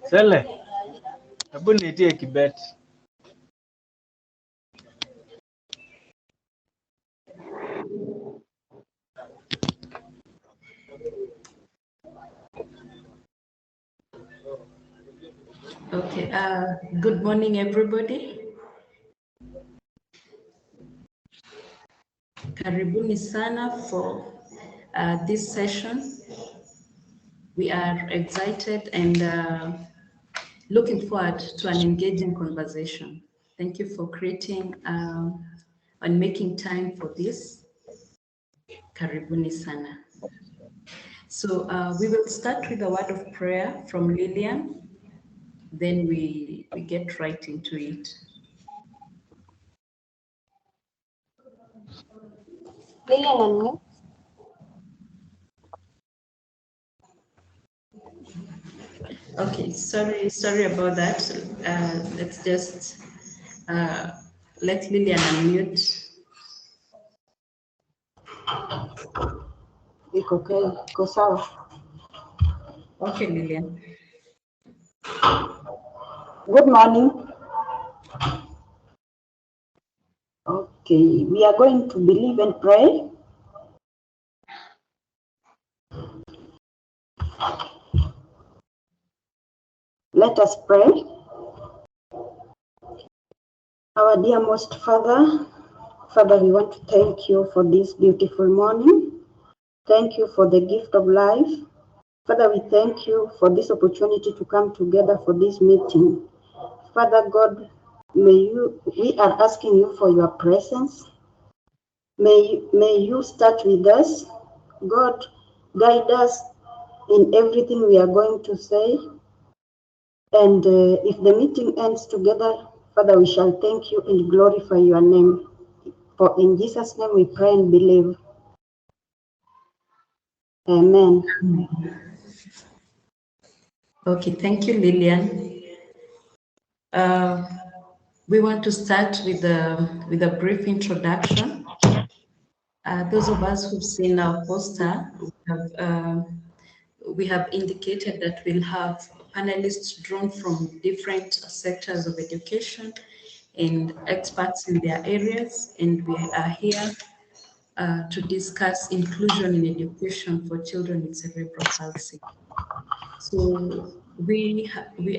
Sele, hebu nitie kibet. Okay, good morning, everybody. Karibuni sana for this session. We are excited and looking forward to an engaging conversation. Thank you for creating and making time for this. Karibuni sana. So we will start with a word of prayer from Lillian. Then we get right into it. Lillian and me. Okay, sorry about that. Let's just let Lillian unmute. Iko sawa. Okay, Lillian. Good morning. Okay, we are going to believe and pray. Let us pray. Our dear most Father, we want to thank you for this beautiful morning. Thank you for the gift of life. Father, we thank you for this opportunity to come together for this meeting. Father God, we are asking you for your presence. May you start with us. God, guide us in everything we are going to say. And if the meeting ends together, Father, we shall thank you and glorify your name. For in Jesus' name we pray and believe. Amen. Okay, thank you, Lillian. We want to start with a brief introduction. Those of us who've seen our poster, we have indicated that we'll have panelists drawn from different sectors of education and experts in their areas, and we are here to discuss inclusion in education for children with cerebral palsy. So we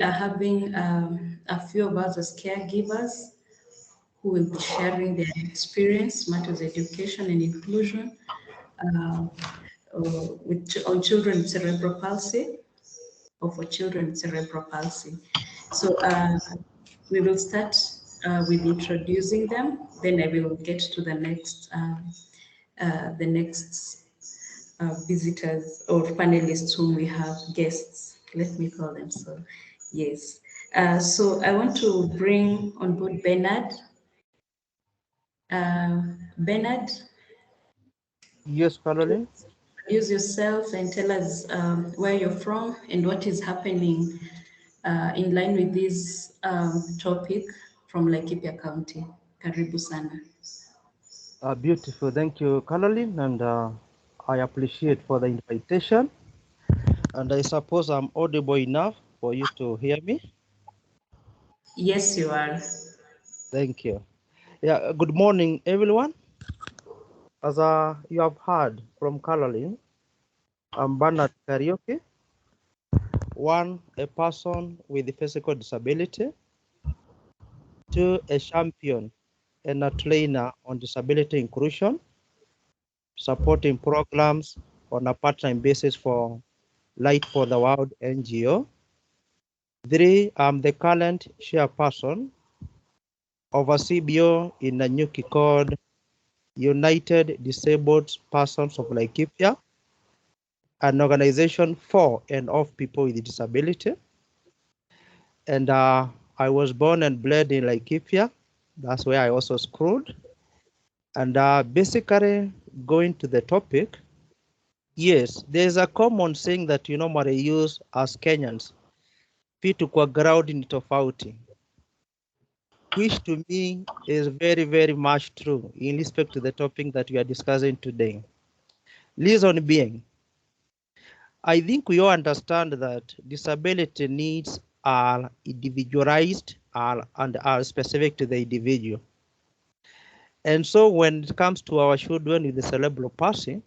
are having a few of us as caregivers who will be sharing their experience matters education and inclusion on children with cerebral palsy or for children with cerebral palsy. So we will start with introducing them, then I will get to the next visitors or panelists whom we have guests, let me call them so. Yes. So I want to bring on board Bernard. Bernard? Yes, Caroline. Introduce yourself and tell us where you're from and what is happening in line with this topic from Laikipia County. Karibu sana. Beautiful. Thank you, Caroline, and I appreciate for the invitation. And I suppose I'm audible enough for you to hear me. Yes, you are. Thank you. Yeah. Good morning, everyone. As you have heard from Caroline, I'm Bernard Karaoke. One, a person with a physical disability. Two, a champion and a trainer on disability inclusion, supporting programs on a part-time basis for Light for the World NGO. Three, I'm the current chairperson of a CBO in Nanyuki called United Disabled Persons of Laikipia, an organization for and of people with disability. And I was born and bred in Laikipia. That's where I also schooled. And basically, going to the topic, Yes, there's a common saying that you normally use as Kenyans, vitu kwa ground ni tofauti, which to me is very, very much true in respect to the topic that we are discussing today. Reason being, I think we all understand that disability needs are individualized and are specific to the individual. And so when it comes to our children with the cerebral palsy,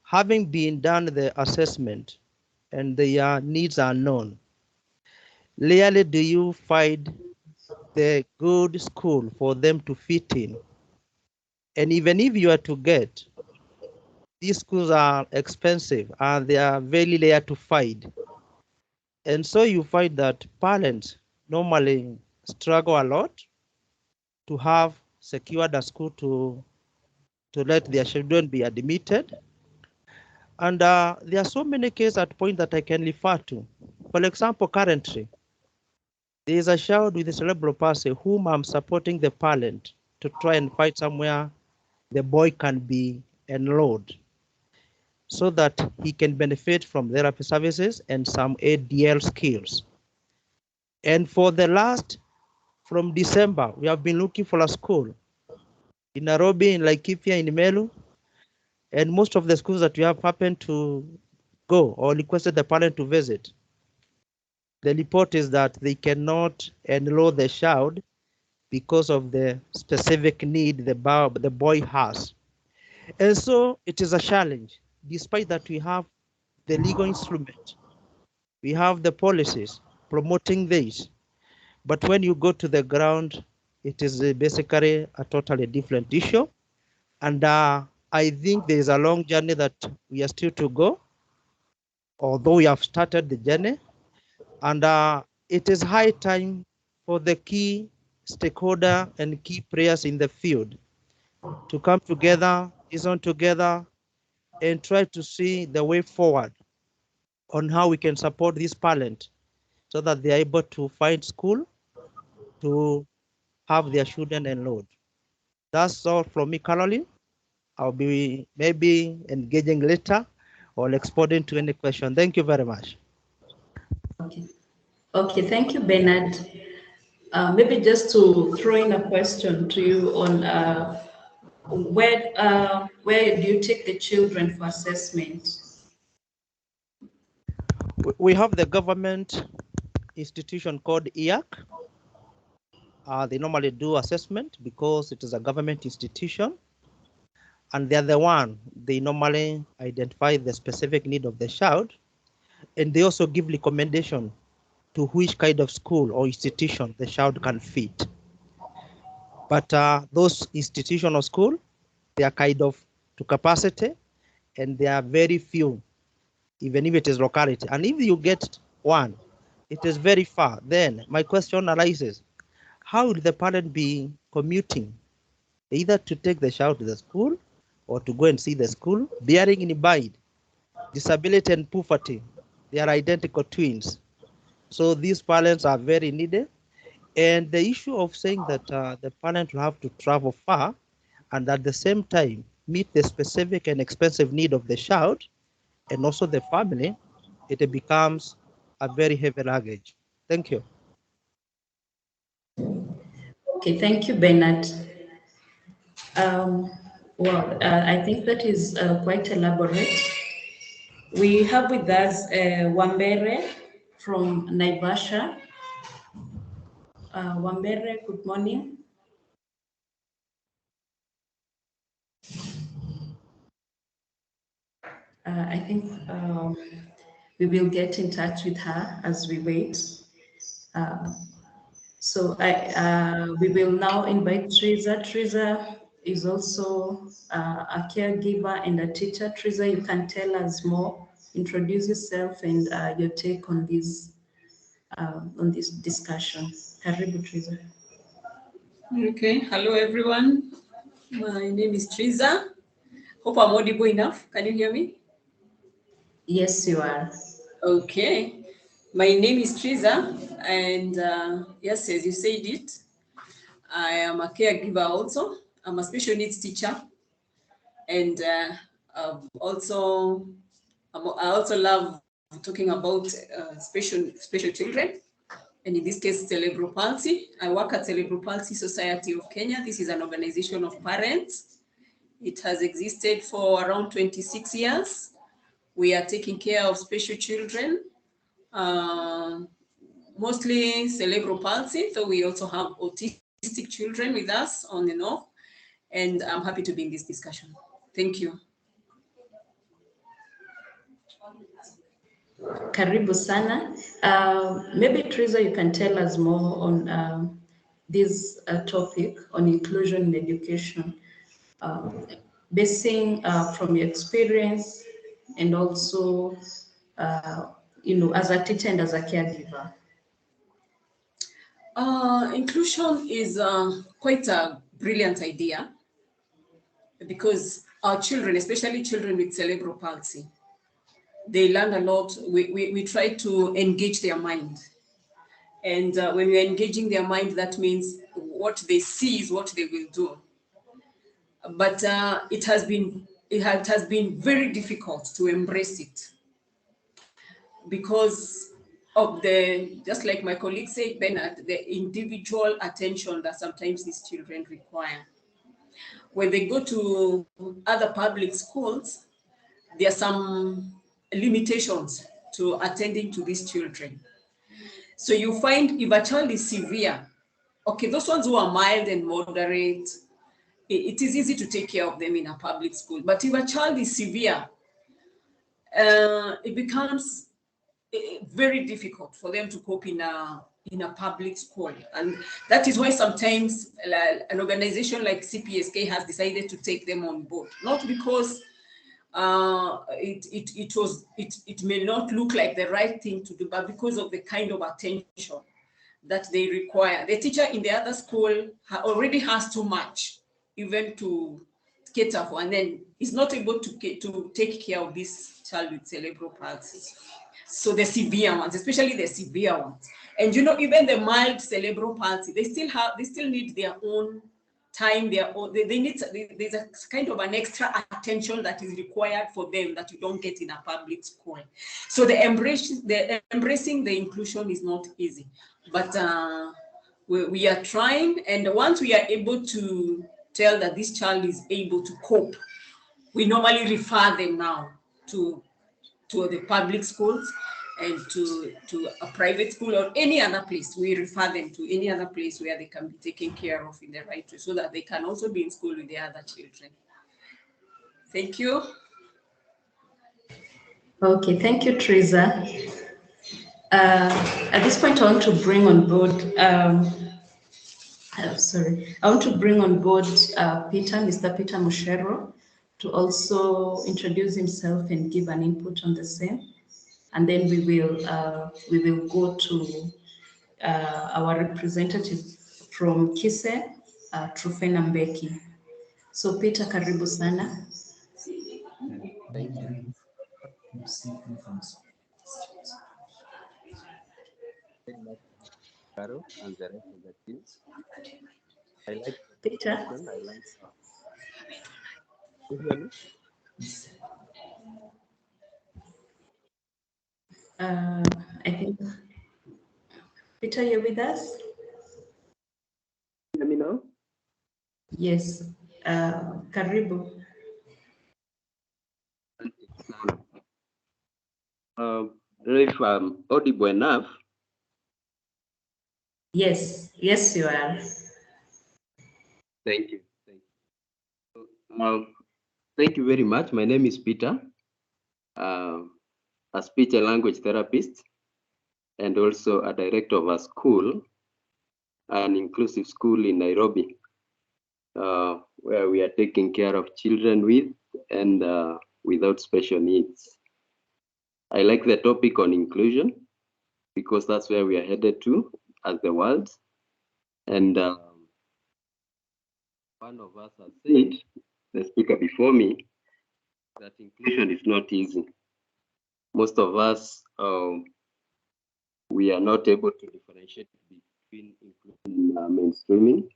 having been done the assessment and their needs are known, rarely do you find the good school for them to fit in. And even if you are to get, these schools are expensive and they are very rare to find. And so you find that parents normally struggle a lot to have secured a school to let their children be admitted. And there are so many cases at point that I can refer to. For example, currently, there is a child with a cerebral palsy whom I'm supporting the parent to try and find somewhere the boy can be enrolled so that he can benefit from therapy services and some ADL skills. And for the last, from December, we have been looking for a school in Nairobi, in Laikipia, in Melu, and most of the schools that we have happened to go or requested the parent to visit. The report is that they cannot enroll the child because of the specific need the boy has. And so it is a challenge, despite that we have the legal instrument, we have the policies promoting this. But when you go to the ground, it is basically a totally different issue. And I think there is a long journey that we are still to go, although we have started the journey. And it is high time for the key stakeholder and key players in the field to come together, listen together, and try to see the way forward on how we can support this parent so that they are able to find school to have their children enrolled. That's all from me, Caroline. I'll be maybe engaging later or responding to any question. Thank you very much. Okay. Okay, thank you, Bernard. Maybe just to throw in a question to you on where do you take the children for assessment? We have the government institution called IAC. They normally do assessment because it is a government institution, and they're the one, they normally identify the specific need of the child, and they also give recommendation to which kind of school or institution the child can fit. But those institutional school, they are kind of to capacity, and there are very few, even if it is locality. And if you get one, it is very far. Then my question arises, how will the parent be commuting, either to take the child to the school or to go and see the school, bearing in mind disability and poverty, they are identical twins. So these parents are very needed. And the issue of saying that the parent will have to travel far and at the same time meet the specific and expensive need of the child and also the family, it becomes a very heavy luggage. Thank you. Okay, thank you, Bernard. I think that is quite elaborate. We have with us Wambere from Naivasha. Wambere, good morning. I think we will get in touch with her as we wait. We will now invite Teresa. Teresa is also a caregiver and a teacher. Teresa, you can tell us more, introduce yourself and your take on this discussion. Karibu, Teresa. Okay, hello everyone. My name is Teresa. Hope I'm audible enough. Can you hear me? Yes, you are. Okay. My name is Teresa, and yes, as you said it, I am a caregiver also. I'm a special needs teacher, and I also love talking about special children, and in this case, Cerebral Palsy. I work at Cerebral Palsy Society of Kenya. This is an organization of parents. It has existed for around 26 years. We are taking care of special children, mostly cerebral palsy, so we also have autistic children with us on and off, and I'm happy to be in this discussion. Thank you. Karibu sana. Maybe Teresa, you can tell us more on this topic on inclusion in education, basing from your experience and also, as a teacher and as a caregiver. Inclusion is quite a brilliant idea, because our children, especially children with cerebral palsy, they learn a lot. We try to engage their mind. And when we're engaging their mind, that means what they see is what they will do. But it has been very difficult to embrace it, because of just like my colleague said, Bernard, the individual attention that sometimes these children require. When they go to other public schools, there are some limitations to attending to these children. So you find if a child is severe, okay, those ones who are mild and moderate, it is easy to take care of them in a public school. But if a child is severe, it becomes very difficult for them to cope in a public school. And that is why sometimes an organization like CPSK has decided to take them on board, not because it may not look like the right thing to do, but because of the kind of attention that they require. The teacher in the other school already has too much, even to cater for, and then is not able to take care of this child with cerebral palsy. So the severe ones, especially the severe ones, and even the mild cerebral palsy, they still need their own time, there's a kind of an extra attention that is required for them that you don't get in a public school. So the embracing the inclusion is not easy, but we are trying, and once we are able to tell that this child is able to cope, we normally refer them now to the public schools and to a private school or any other place. We refer them to any other place where they can be taken care of in the right way, so that they can also be in school with the other children. Thank you. Okay, thank you, Teresa. At this point, I want to bring on board, Mr. Peter Mushero, to also introduce himself and give an input on the same. And then we will go to our representative from Kise, Trufena Mbeki. So Peter, karibu sana. Thank you. Carol and the rest of the team. I like the Peter. question. I like you hear me? I think Peter, you're with us? Hear me now? Yes. Karibu. If I'm audible enough. Yes, you are. Thank you. Thank you very much. My name is Peter, a speech and language therapist, and also a director of a school, an inclusive school in Nairobi, where we are taking care of children with and without special needs. I like the topic on inclusion because that's where we are headed to as the world. And one of us has said, the speaker before me, that inclusion is not easy. Most of us, we are not able to differentiate between inclusion and mainstreaming.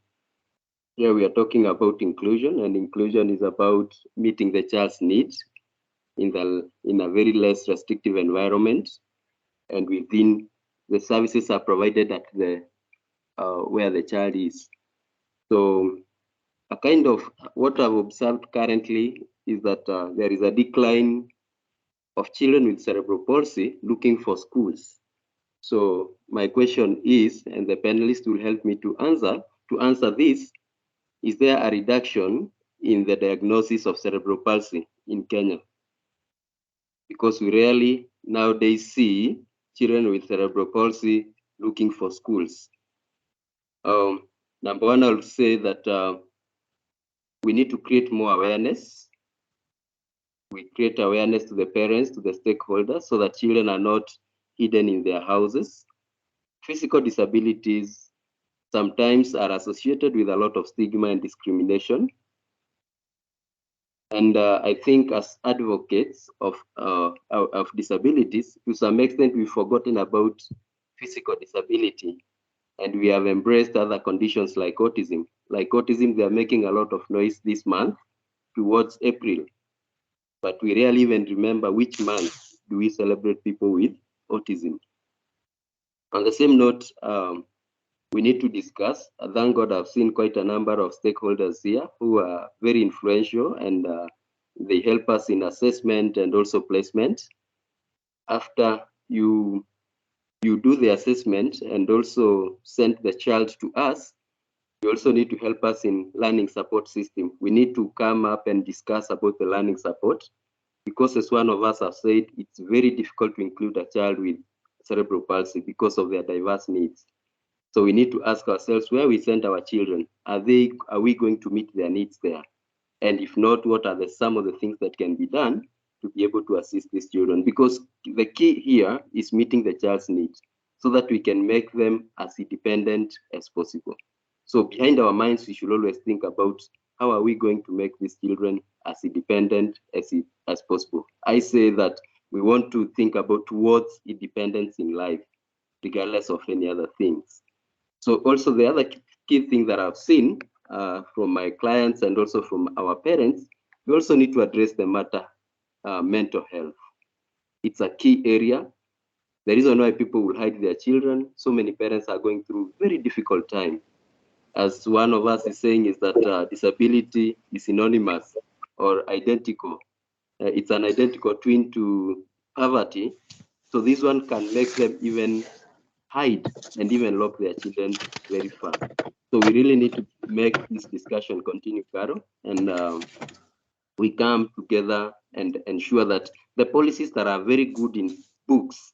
Here we are talking about inclusion, and inclusion is about meeting the child's needs in a very less restrictive environment, and within the services are provided at the where the child is. So a kind of what I've observed currently is that there is a decline of children with cerebral palsy looking for schools. So my question is, and the panelists will help me to answer this, is there a reduction in the diagnosis of cerebral palsy in Kenya? Because we rarely nowadays see children with cerebral palsy looking for schools. Number one, I would say that we need to create more awareness. We create awareness to the parents, to the stakeholders, so that children are not hidden in their houses. Physical disabilities sometimes are associated with a lot of stigma and discrimination. And I think as advocates of disabilities, to some extent, we've forgotten about physical disability, and we have embraced other conditions like autism. Like autism, they are making a lot of noise this month towards April, but we rarely even remember which month do we celebrate people with autism. On the same note, we need to discuss. Thank God I've seen quite a number of stakeholders here who are very influential, and they help us in assessment and also placement. After you do the assessment and also send the child to us, you also need to help us in learning support system. We need to come up and discuss about the learning support, because as one of us have said, it's very difficult to include a child with cerebral palsy because of their diverse needs. So we need to ask ourselves where we send our children. Are we going to meet their needs there? And if not, what are some of the things that can be done to be able to assist these children? Because the key here is meeting the child's needs so that we can make them as independent as possible. So behind our minds, we should always think about how are we going to make these children as independent as possible. I say that we want to think about towards independence in life, regardless of any other things. So also the other key thing that I've seen from my clients and also from our parents, we also need to address the matter mental health. It's a key area. The reason why people will hide their children, so many parents are going through very difficult time. As one of us is saying, is that disability is synonymous or identical. It's an identical twin to poverty. So this one can make them even hide and even lock their children very far. So we really need to make this discussion continue, Caro, and we come together and ensure that the policies that are very good in books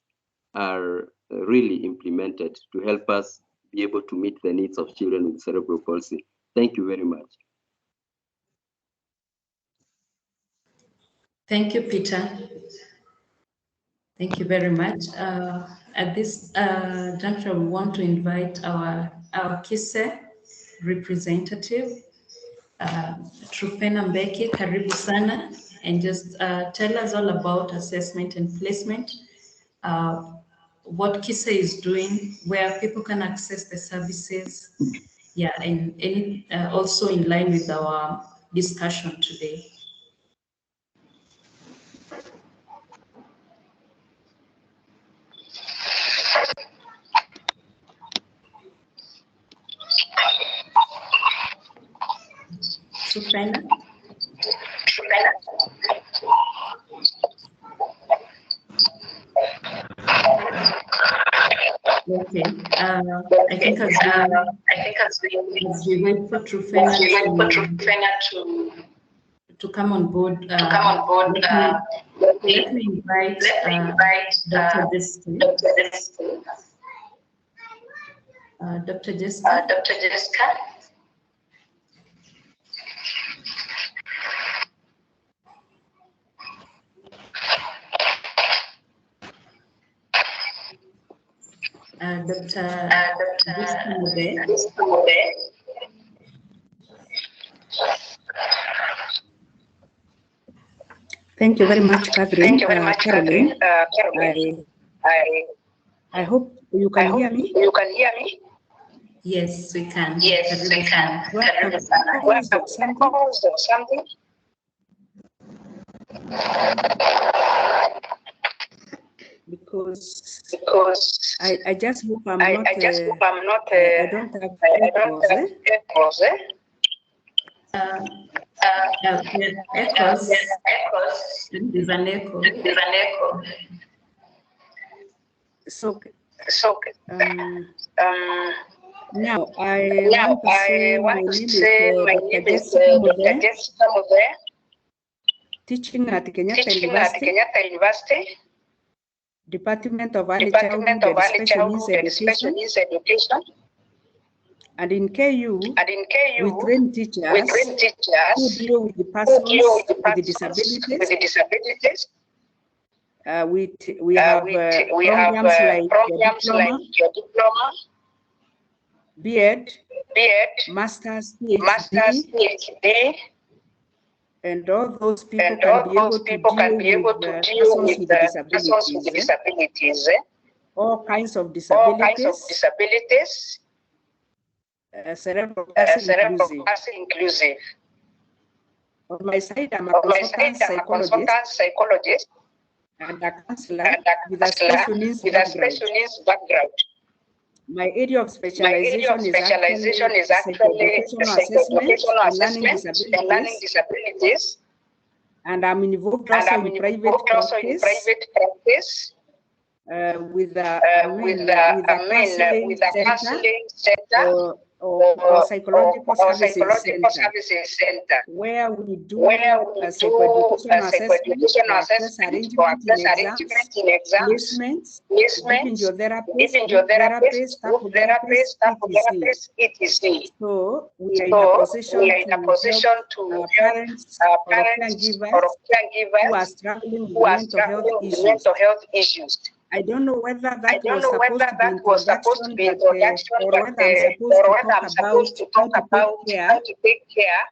are really implemented to help us be able to meet the needs of children with cerebral palsy. Thank you very much. Thank you, Peter. Thank you very much. At this juncture, we want to invite our KISE representative, Trufena Mbeki, karibu sana, and just tell us all about assessment and placement, what KISE is doing, where people can access the services, yeah, and any, also in line with our discussion today. Trufena? Okay. I think as we wait for Trufena to come on board, let me invite Dr. Jessica. Dr. Jessica. Dr. Thank you very much, Catherine. Caroline. I hope you can hear me. Yes, we can. Yes, we can. Something. Because I just hope I'm not. I don't have echoes. Echoes. There's an echo. So now I want to say my name is Dr. Jessica Mode, teaching at Kenyatta University, Department of Early Childhood and Special Needs Education. And in KU, we train teachers who deal with the persons with disabilities. We have programs like your diploma, B.Ed, Masters, PhD, and all those people can be able to deal with persons with disabilities, all kinds of disabilities, cerebral palsy inclusive. On my side, I'm a consultant psychologist and a counselor with a special needs background. My area of specialization is actually psychoeducational assessment and learning disabilities. And I'm involved also in private practice with a counseling center or psychological services center, where we do psychoeducational assessment for access arrangement in exams, placements, giving your therapist, etc. So we are in a position to help parents or caregivers who are struggling with mental health issues. I don't know whether that was supposed to be introduction, or whether I'm supposed to talk about how to take care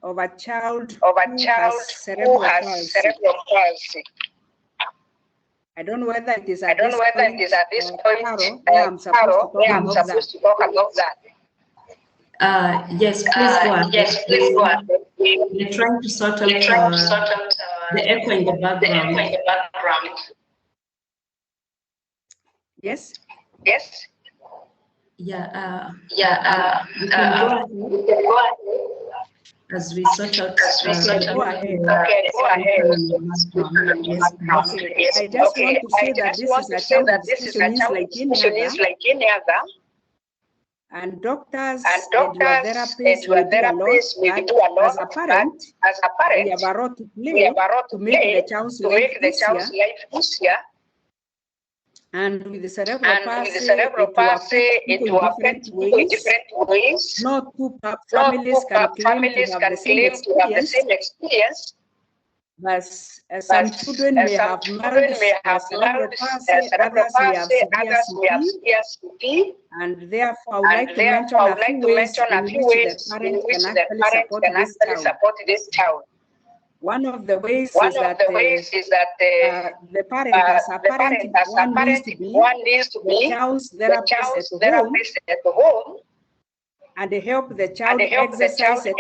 of a child who has cerebral palsy. I don't know whether it is at this point where I'm supposed to talk about that. Yes, please go ahead. We're trying to sort out the echo in the background. Yes. Yeah. We can go ahead as we sort out. Go ahead. I just want to say that this is a child with special needs like any other. And doctors and your therapists will do a lot. As a parent, we have a role to play to make the child's life easier. And with the cerebral palsy, it will affect people in different ways. Not two families can claim to have the same experience. But some children may have mild cerebral palsy, others may have severe CP. And therefore, I would like to mention a few ways in which the parent can actually support this child. One of the ways is that the parent, as a parent, one needs to be the child's therapist at home, and help the child exercise at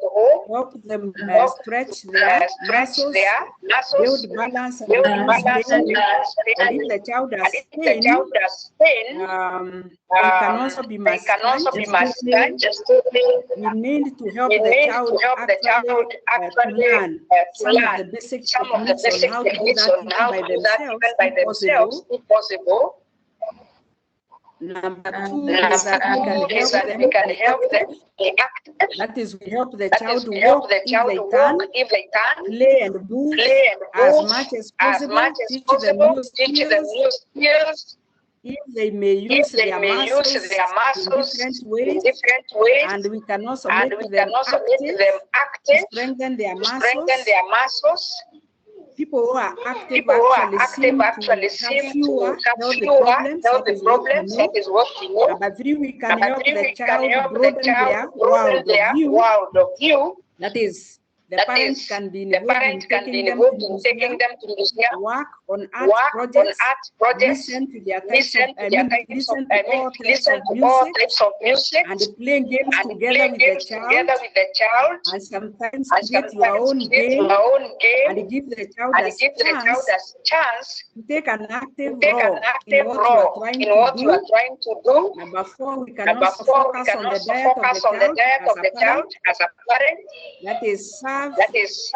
home, help them stretch their muscles, build balance, and if the child has pain, they can also be massaged. We need to help the child actually learn some of the basic techniques on how to do that by themselves, if possible. Number two is that we can help them be active. That is, we help the child walk if they can, play and move as much as possible, teach them new skills. If they may use their muscles in different ways, and we can also make them active, to strengthen their muscles. People who are active actually seem to have fewer health problems. That is what we know. Number three, we can help the child broaden their world of view. That is, The parents can be involved in taking them to museum, work on art projects, listen to their types of, listen to all types of music, and playing games together with the child, and sometimes create your own game, and give the child a chance to take an active role in what you are trying to do. Number 4, we can also focus on the diet of the child as a parent. That is serve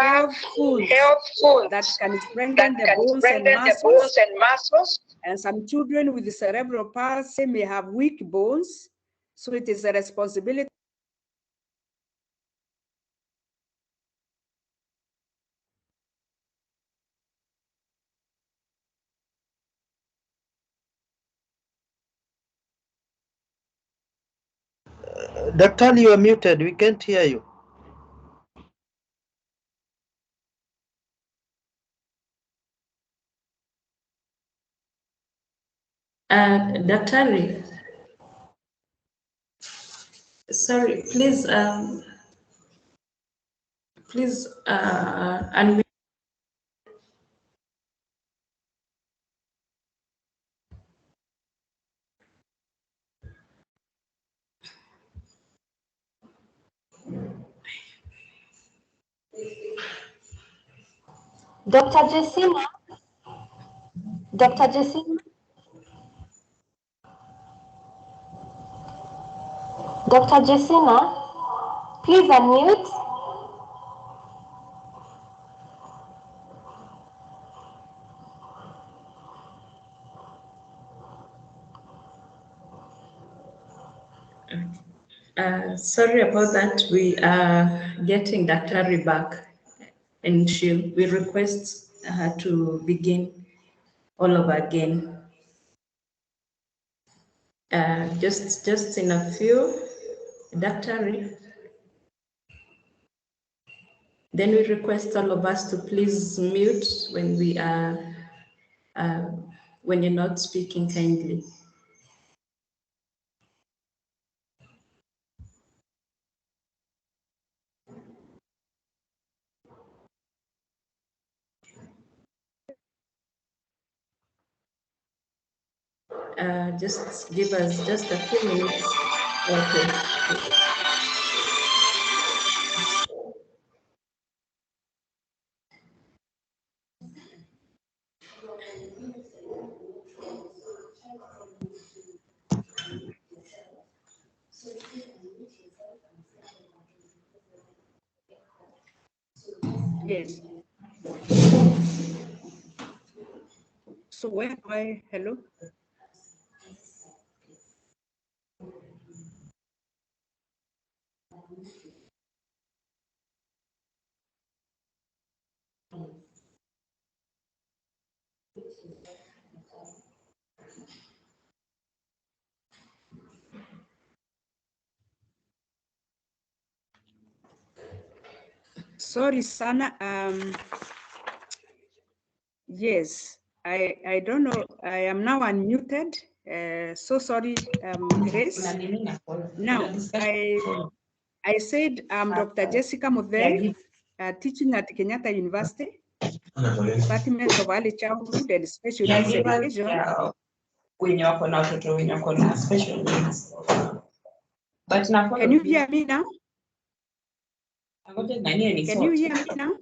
health food that can strengthen the bones and muscles. And some children with cerebral palsy may have weak bones, so it is a responsibility. Dr. you are muted. We can't hear you. Dr. Sorry, please, unmute. Dr. Jessina? Dr. Jessina? Dr. Jessina, please unmute. Sorry about that. We are getting Dr. back, and we request her to begin all over again. Just in a few, Dr. Then we request all of us to please mute when we are when you're not speaking kindly. Just give us just a few minutes. Okay. Yes. So where do I, hello? Sorry, Sana. Yes, I don't know. I am now unmuted. So sorry, Grace. Now, I said I'm Dr. Jessica Muthe, teaching at Kenyatta University, Department of Early Childhood and Special Needs Education. Can you hear me now? Can you hear me now?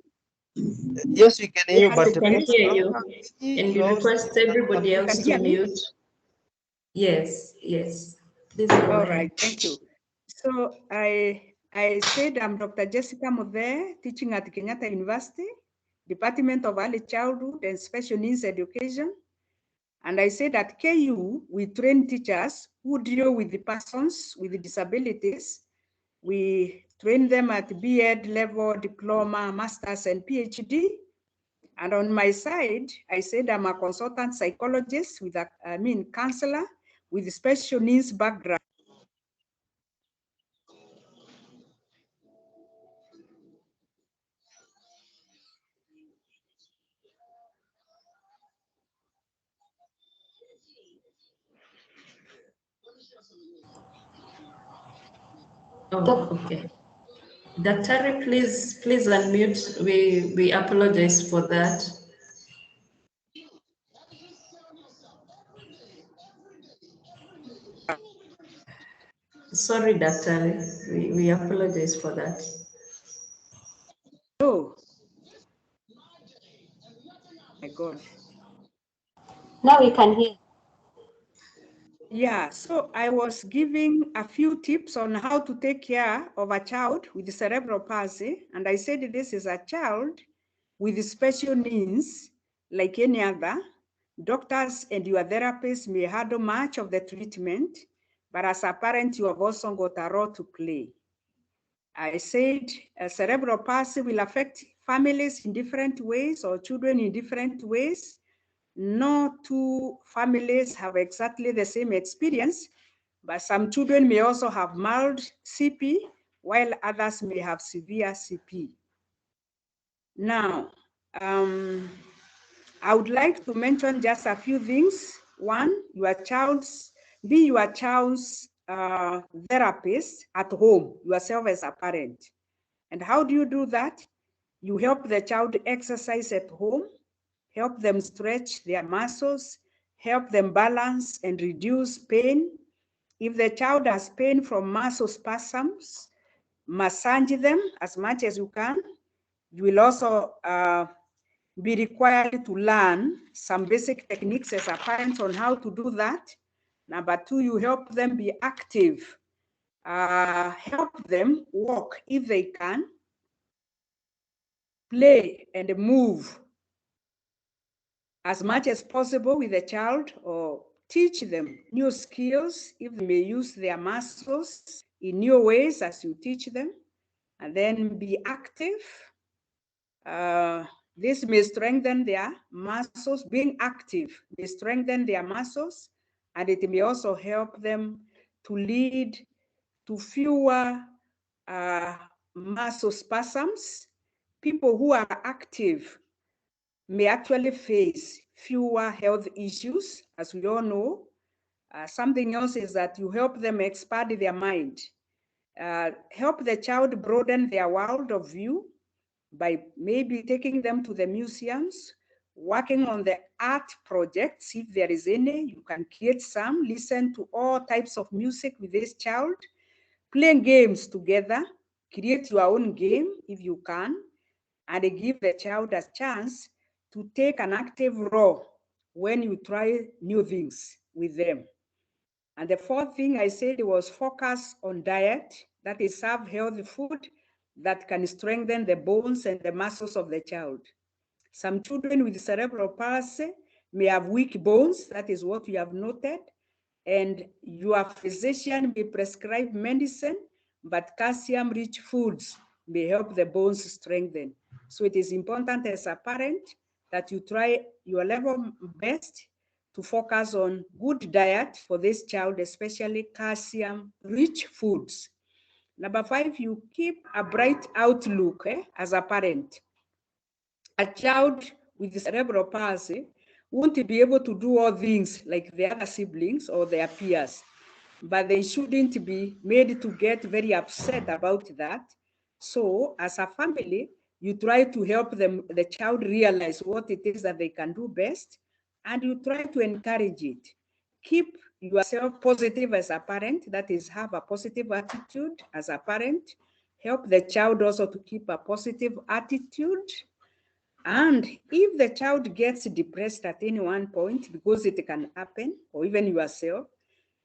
Yes, we can hear you, but we can hear you. And we request everybody else to mute. Yes, yes. Please go All ahead. right, thank you. So I said I'm Dr. Jessica Muthe, teaching at Kenyatta University, Department of Early Childhood and Special Needs Education. And I said at KU, we train teachers who deal with the persons with disabilities. We train them at BEd level, diploma, master's, and PhD. And on my side, I said I'm a consultant psychologist with counselor with special needs background. Oh, okay. Daktari, please unmute. We apologize for that. Sorry, Daktari. We apologize for that. Oh, my God. Now we can hear. Yeah, so I was giving a few tips on how to take care of a child with cerebral palsy. And I said this is a child with special needs like any other. Doctors and your therapists may handle much of the treatment, but as a parent, you have also got a role to play. I said cerebral palsy will affect families in different ways or children in different ways. No two families have exactly the same experience, but some children may also have mild CP, while others may have severe CP. Now, I would like to mention just a few things. One, be your child's therapist at home, yourself as a parent. And how do you do that? You help the child exercise at home, help them stretch their muscles, help them balance and reduce pain. If the child has pain from muscle spasms, massage them as much as you can. You will also be required to learn some basic techniques as a parent on how to do that. Number two, you help them be active. Help them walk if they can, play and move as much as possible with the child, or teach them new skills if they may use their muscles in new ways as you teach them, and then be active. This may strengthen their muscles. Being active may strengthen their muscles, and it may also help them to lead to fewer muscle spasms. People who are active may actually face fewer health issues, as we all know. Something else is that you help them expand their mind, help the child broaden their world of view by maybe taking them to the museums, working on the art projects, if there is any, you can create some, listen to all types of music with this child, playing games together, create your own game if you can, and give the child a chance to take an active role when you try new things with them. And the fourth thing I said was focus on diet, that is, serve healthy food that can strengthen the bones and the muscles of the child. Some children with cerebral palsy may have weak bones, that is what we have noted, and your physician may prescribe medicine, but calcium-rich foods may help the bones strengthen. So it is important as a parent that you try your level best to focus on good diet for this child, especially calcium-rich foods. Number 5, you keep a bright outlook as a parent. A child with cerebral palsy won't be able to do all things like the other siblings or their peers, but they shouldn't be made to get very upset about that. So as a family, you try to help them, the child realize what it is that they can do best, and you try to encourage it. Keep yourself positive as a parent, that is, have a positive attitude as a parent. Help the child also to keep a positive attitude. And if the child gets depressed at any one point, because it can happen, or even yourself,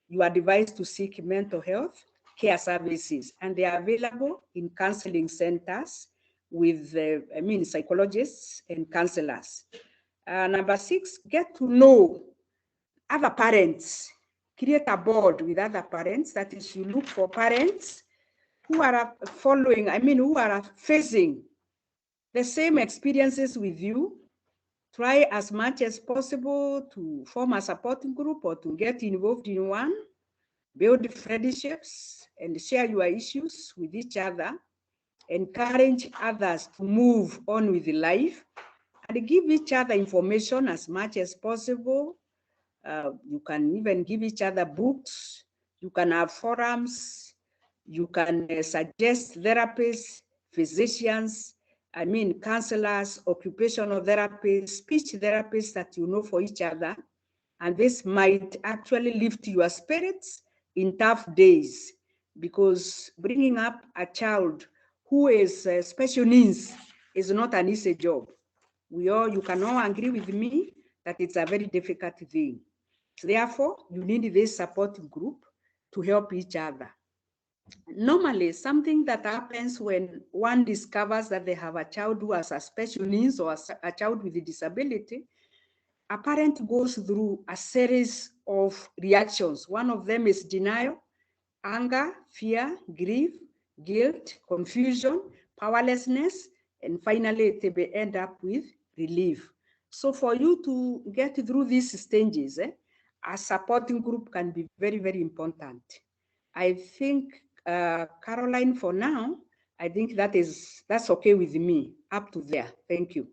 you are advised to seek mental health care services, and they are available in counseling centers with, psychologists and counselors. Number 6, get to know other parents. Create a board with other parents. That is, you look for parents who are who are facing the same experiences with you. Try as much as possible to form a supporting group or to get involved in one. Build friendships and share your issues with each other. Encourage others to move on with life and give each other information as much as possible. You can even give each other books. You can have forums. You can suggest therapists, physicians, counselors, occupational therapists, speech therapists that you know for each other. And this might actually lift your spirits in tough days, because bringing up a child who is special needs is not an easy job. You can all agree with me that it's a very difficult thing. Therefore, you need this support group to help each other. Normally, something that happens when one discovers that they have a child who has a special needs or a child with a disability, a parent goes through a series of reactions. One of them is denial, anger, fear, grief, guilt, confusion, powerlessness, and finally they may end up with relief. So for you to get through these stages, a supporting group can be very, very important. I think, Caroline, for now, I think that's okay with me, up to there. Thank you.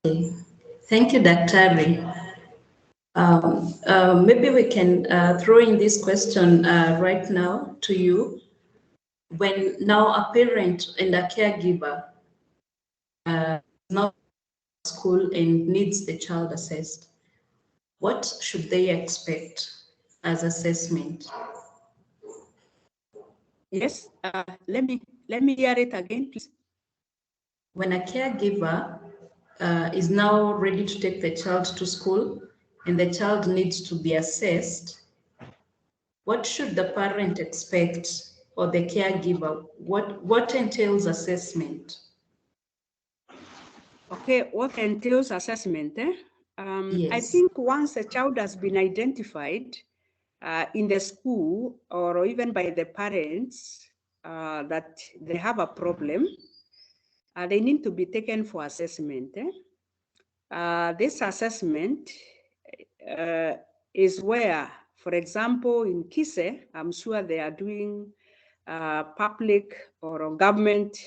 Okay. Thank you, Dr. Maybe we can throw in this question right now to you. When now a parent and a caregiver now at school and needs the child assessed, what should they expect as assessment? Yes, let me hear it again, please. When a caregiver is now ready to take the child to school and the child needs to be assessed, what should the parent expect, or the caregiver? What entails assessment? Okay, what entails assessment? Yes. I think once a child has been identified in the school or even by the parents that they have a problem, they need to be taken for assessment. This assessment is where, for example, in Kise, I'm sure they are doing public or government,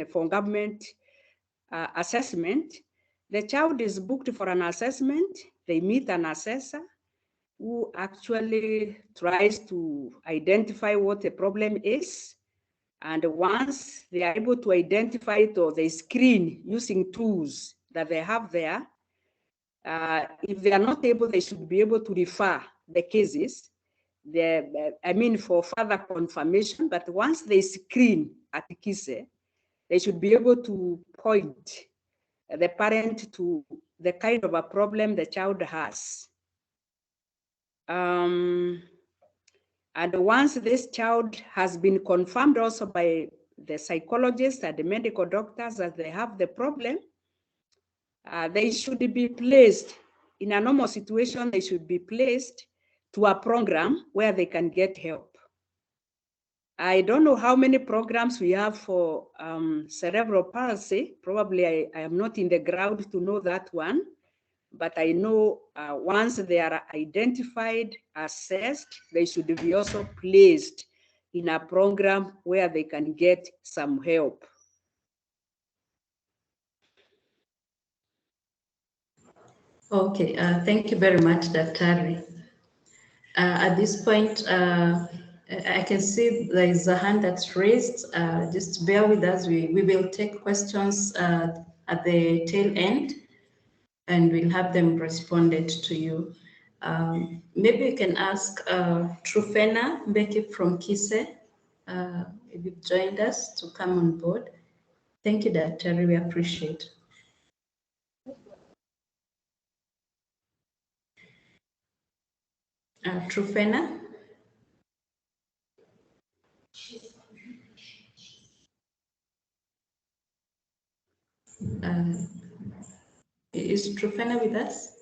for government assessment. The child is booked for an assessment. They meet an assessor who actually tries to identify what the problem is. And once they are able to identify it, or they screen using tools that they have there, if they are not able, they should be able to refer the cases, for further confirmation. But once they screen at the Kise, they should be able to point the parent to the kind of a problem the child has. And once this child has been confirmed also by the psychologists and the medical doctors that they have the problem, they should be placed in a normal situation. They should be placed to a program where they can get help. I don't know how many programs we have for cerebral palsy. Probably I am not in the ground to know that one, but I know once they are identified, assessed, they should be also placed in a program where they can get some help. Okay, thank you very much, Dr. At this point, I can see there is a hand that's raised. Just bear with us. We will take questions at the tail end, and we'll have them responded to you. Maybe you can ask Trufena Mbeki from Kise, if you've joined us, to come on board. Thank you, Dr. We appreciate. Trufena? Is Trufena with us?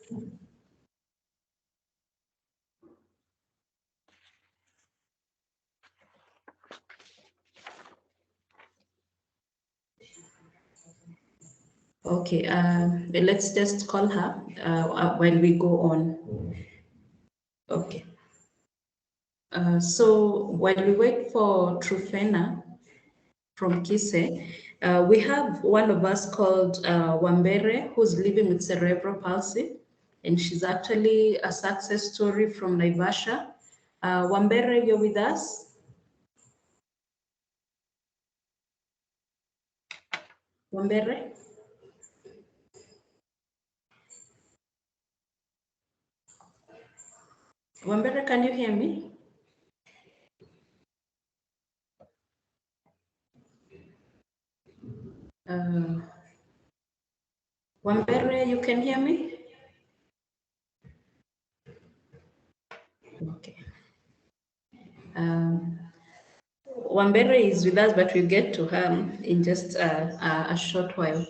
Okay, let's just call her while we go on. Okay. So while we wait for Trufena from Kise, we have one of us called Wambere, who's living with cerebral palsy, and she's actually a success story from Naivasha. Wambere, you're with us? Wambere? Wambere, can you hear me? Wambere, you can hear me? Okay. Wambere is with us, but we'll get to her in just a short while.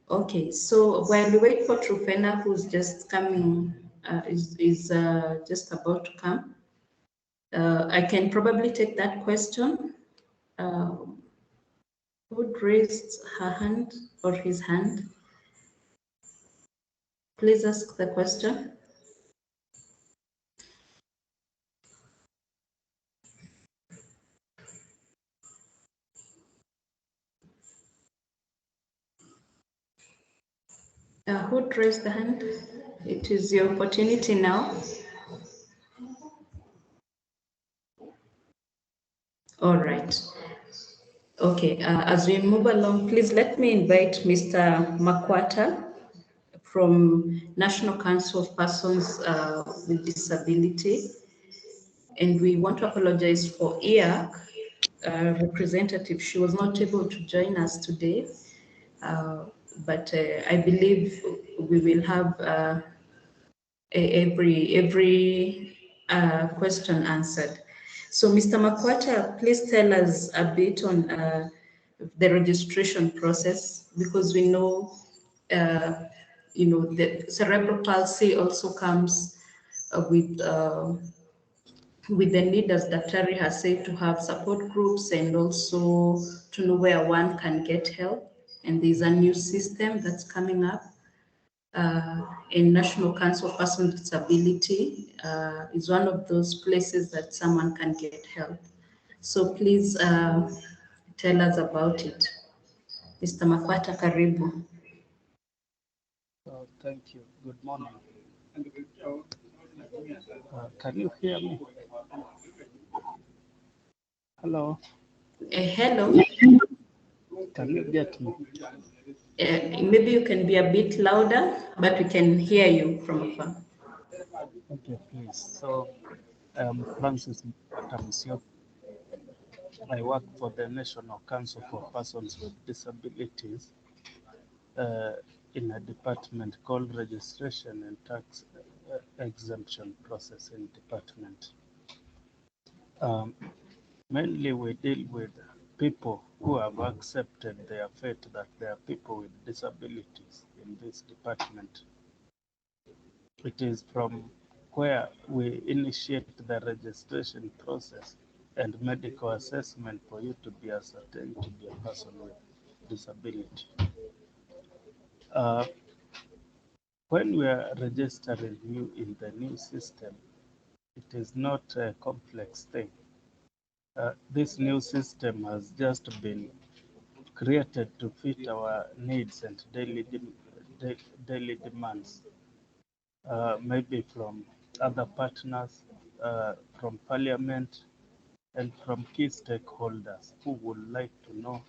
Okay, so while we wait for Trupena, who's just coming, is just about to come, I can probably take that question. Who raised her hand or his hand? Please ask the question. Who raised the hand? It is your opportunity now. All right. Okay, as we move along, please let me invite Mr. Makwata from National Council of Persons with Disability. And we want to apologize for IAC representative. She was not able to join us today, but I believe we will have every question answered. So Mr. Makwata, please tell us a bit on the registration process, because we know, the cerebral palsy also comes with the need, as Dr. has said, to have support groups and also to know where one can get help. And there's a new system that's coming up. In National Council of Persons with Disability is one of those places that someone can get help. So please tell us about it. Mr. Makwata, karibu. Thank you. Good morning. Can you hear me? Hello? Hello. Can you get me? Maybe you can be a bit louder, but we can hear you from afar. Okay, please. So, I'm Francis Tamsio. I work for the National Council for Persons with Disabilities in a department called Registration and Tax Exemption Processing Department. Mainly we deal with people who have accepted their fate that they are people with disabilities in this department. It is from where we initiate the registration process and medical assessment for you to be ascertained to be a person with disability. When we are registering you in the new system, it is not a complex thing. This new system has just been created to fit our needs and daily demands, maybe from other partners, from Parliament, and from key stakeholders who would like to know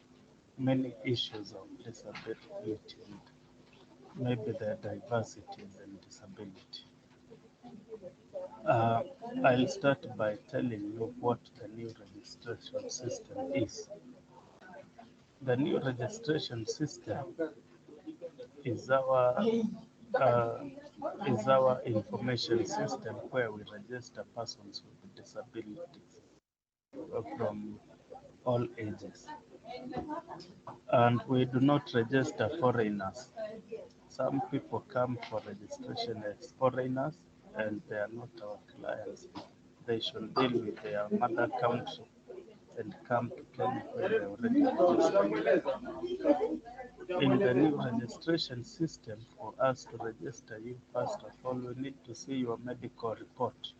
many issues of disability and maybe their diversities and disability. I'll start by telling you what the new registration system is. The new registration system is our information system where we register persons with disabilities from all ages. And we do not register foreigners. Some people come for registration as foreigners and they are not our clients. They should deal with their mother country and come to Kenya where they already registered. In the new registration system, for us to register you, first of all, we need to see your medical report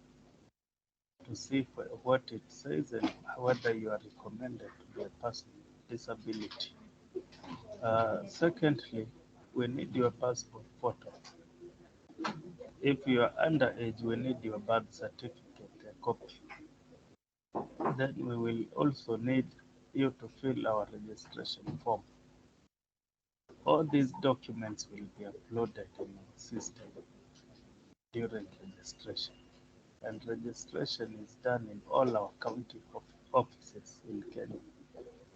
to see what it says and whether you are recommended to be a person with disability. Secondly, we need your passport photo. If you are underage, we need your birth certificate. copy. Then we will also need you to fill our registration form. All these documents will be uploaded in our system during registration. And registration is done in all our county offices in Kenya.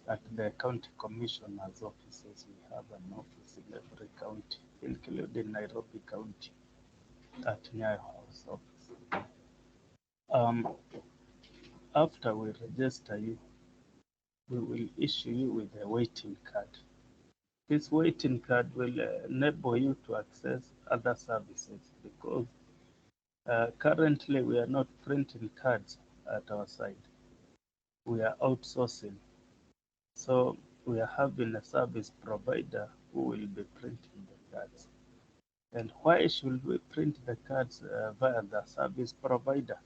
At the county commissioners' offices, we have an office in every county, including Nairobi County at Nyayo House office. After we register you, we will issue you with a waiting card. This waiting card will enable you to access other services because currently we are not printing cards at our side. We are outsourcing. So we are having a service provider who will be printing the cards. And why should we print the cards via the service provider?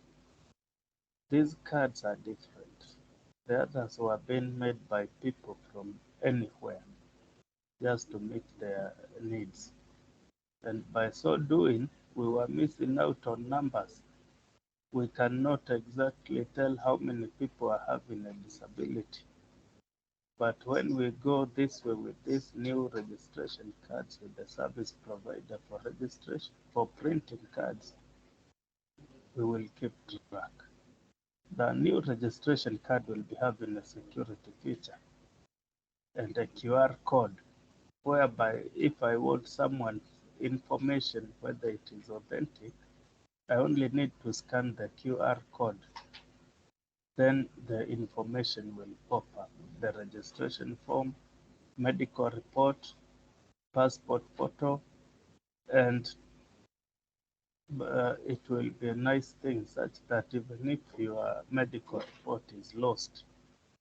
These cards are different. The others were being made by people from anywhere just to meet their needs. And by so doing, we were missing out on numbers. We cannot exactly tell how many people are having a disability. But when we go this way with these new registration cards with the service provider for registration, for printing cards, we will keep track. The new registration card will be having a security feature and a QR code, whereby if I want someone's information, whether it is authentic, I only need to scan the QR code. Then the information will pop up, the registration form, medical report, passport photo, and it will be a nice thing such that even if your medical report is lost,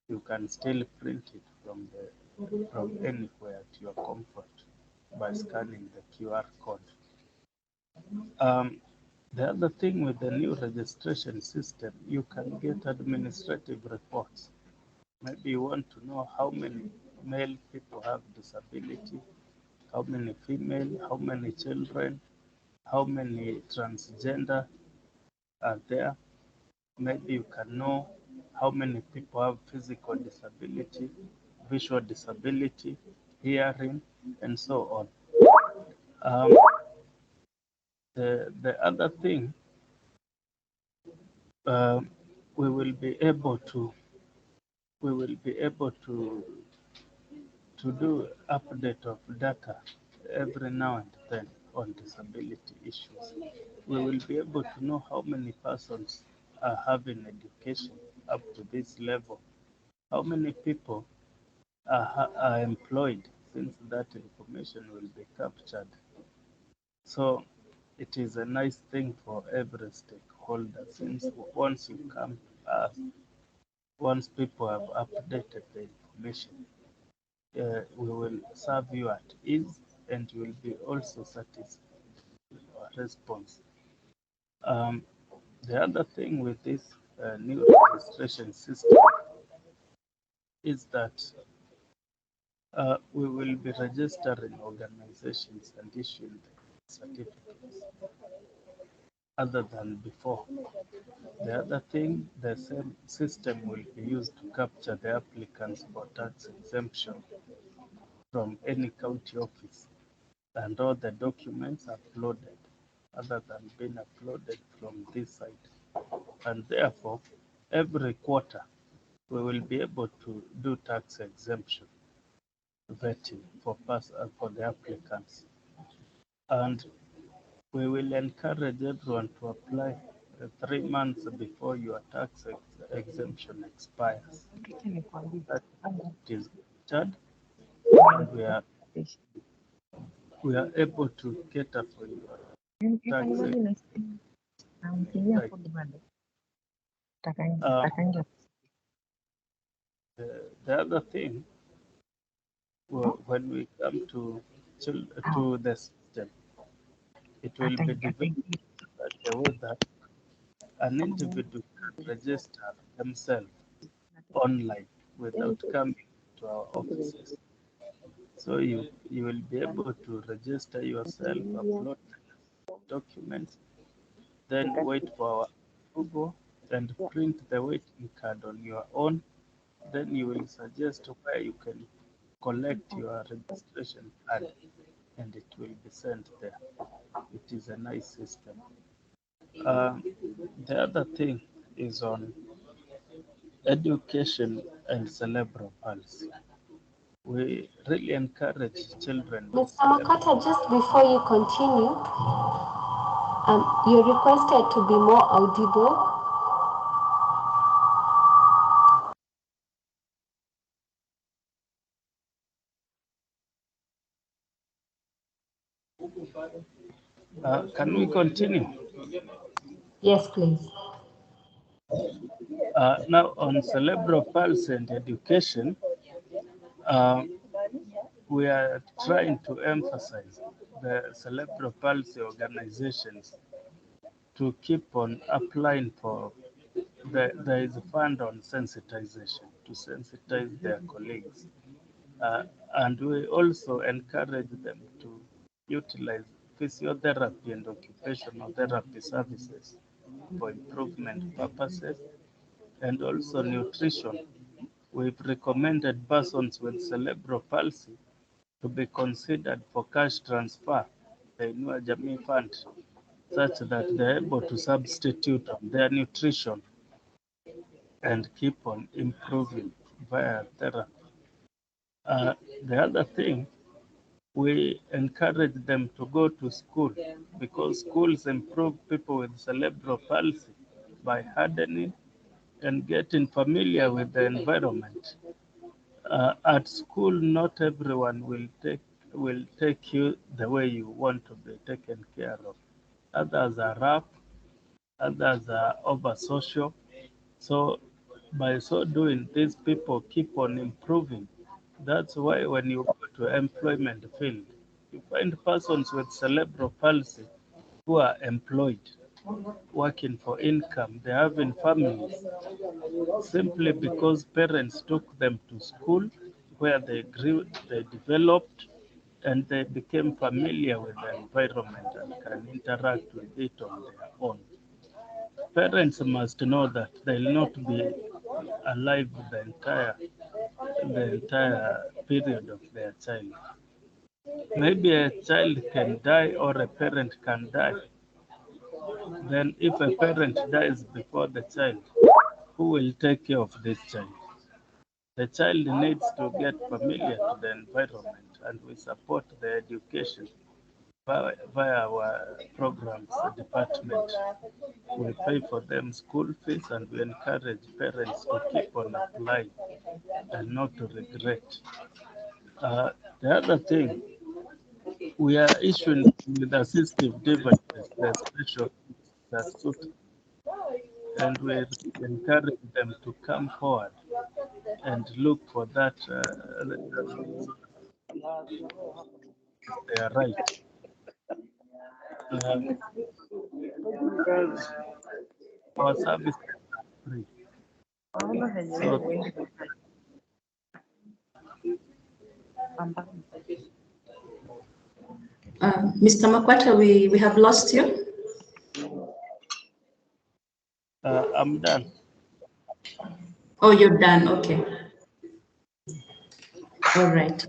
you can still print it from anywhere to your comfort by scanning the QR code. The other thing with the new registration system, you can get administrative reports. Maybe you want to know how many male people have disability, how many female, how many children, how many transgender are there. Maybe you can know how many people have physical disability, visual disability, hearing, and so on. The other thing, we will be able to do update of data every now and then on disability issues. We will be able to know how many persons are having education up to this level, how many people are employed, since that information will be captured. So it is a nice thing for every stakeholder, since once you come to us, once people have updated the information, we will serve you at ease, and you will be also satisfied with our response. The other thing with this new registration system is that we will be registering organizations and issuing certificates other than before. The other thing, the same system will be used to capture the applicants for tax exemption from any county office, and all the documents uploaded other than being uploaded from this site. And therefore, every quarter, we will be able to do tax exemption vetting for the applicants. And we will encourage everyone to apply 3 months before your tax exemption expires. That is charged, and we are able to cater for your tax. The other thing, when we come to the system, it will be developed such a way that an individual can register themselves online without coming to our offices. So you will be able to register yourself, upload documents, then wait for our approval, and print the waiting card on your own. Then you will suggest where you can collect your registration card and it will be sent there. It is a nice system. The other thing is on education and cerebral palsy. We really encourage children with Mr. Makata, just before you continue, you're requested to be more audible. Can we continue? Yes, please. Now on cerebral palsy and education, we are trying to emphasize the cerebral palsy organizations to keep on applying for there is a fund on sensitization to sensitize their colleagues. And we also encourage them to utilize physiotherapy and occupational therapy services for improvement purposes, and also nutrition. We've recommended persons with cerebral palsy to be considered for cash transfer, the Inua Jamii Fund, such that they're able to substitute on their nutrition and keep on improving via therapy. The other thing, we encourage them to go to school because schools improve people with cerebral palsy by hardening and getting familiar with the environment. At school, not everyone will take you the way you want to be taken care of. Others are rough, others are over social. So by so doing, these people keep on improving. That's why when you go to employment field, you find persons with cerebral palsy who are employed, working for income. They're having families simply because parents took them to school where they grew, they developed, and they became familiar with the environment and can interact with it on their own. Parents must know that they'll not be alive the entire period of their child. Maybe a child can die or a parent can die. Then if a parent dies before the child, who will take care of this child? The child needs to get familiar to the environment, and we support the education via our programs department. We pay for them school fees, and we encourage parents to keep on applying and not to regret. The other thing, we are issuing with assistive devices, the special that suit, and we encourage them to come forward and look for that they are right. Our service is free. Mr. Makwata, we have lost you. I'm done. Oh, you're done. Okay. All right.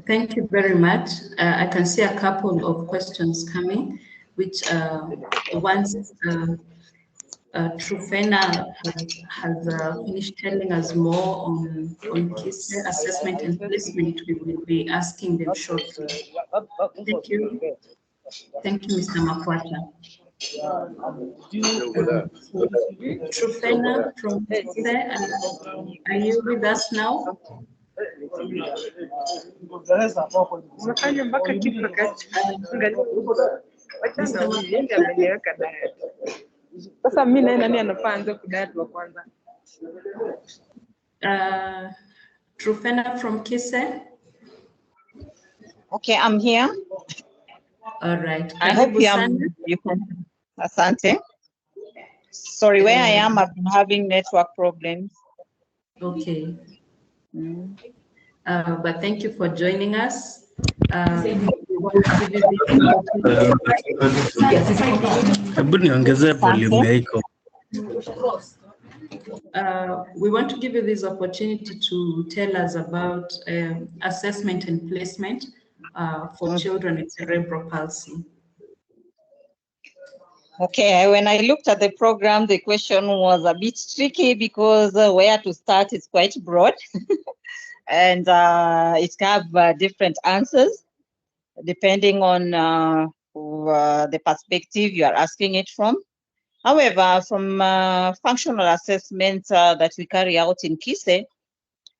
Thank you very much. I can see a couple of questions coming, which once Trufena has finished telling us more on case assessment and placement, we will be asking them shortly. Thank you. Thank you, Mr. Makwata. Trufena from Kise, are you with us now? Sasa mimi naye nani anafaa anze kudiet wa kwanza? Trufena from Kise. Okay, I'm here. All right. I hope you can. Asante. Sorry, where I am, I've been having network problems. Okay. But thank you for joining us. Hebu niongezee volume yako. we want to give you this opportunity to tell us about assessment and placement for children with cerebral palsy. Okay, when I looked at the program, the question was a bit tricky because where to start is quite broad and it have different answers depending on the perspective you are asking it from. However, from functional assessments that we carry out in KISE,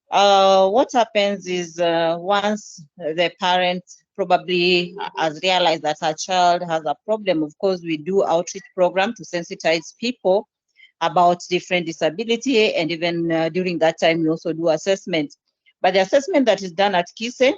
what happens is once the parent probably has realized that her child has a problem, of course, we do outreach program to sensitize people about different disability, and even during that time, we also do assessment. But the assessment that is done at KISE,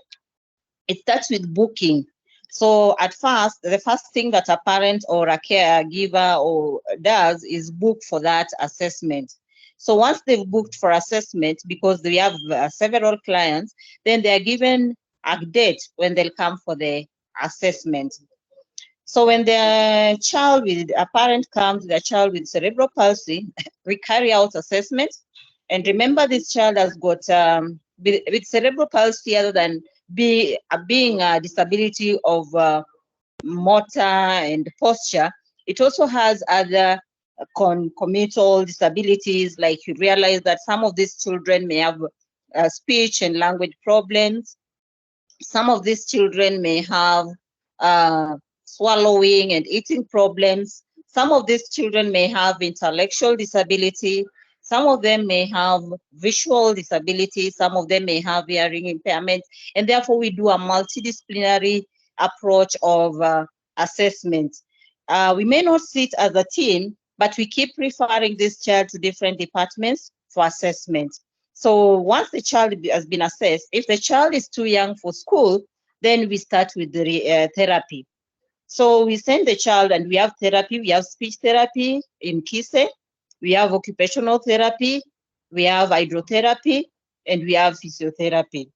it starts with booking. So at first, the first thing that a parent or a caregiver or does is book for that assessment. So once they've booked for assessment, because we have several clients, then they are given a date when they'll come for the assessment. So when the child with a parent comes, the child with cerebral palsy, we carry out assessment. And remember, this child has got with cerebral palsy, other than being a disability of motor and posture, it also has other concomitant disabilities. Like you realize that some of these children may have speech and language problems. Some of these children may have swallowing and eating problems. Some of these children may have intellectual disability. Some of them may have visual disability. Some of them may have hearing impairment. And therefore, we do a multidisciplinary approach of assessment. We may not sit as a team, but we keep referring this child to different departments for assessment. So once the child has been assessed, if the child is too young for school, then we start with the therapy. So we send the child and we have therapy. We have speech therapy in KISE. We have occupational therapy. We have hydrotherapy, and we have physiotherapy.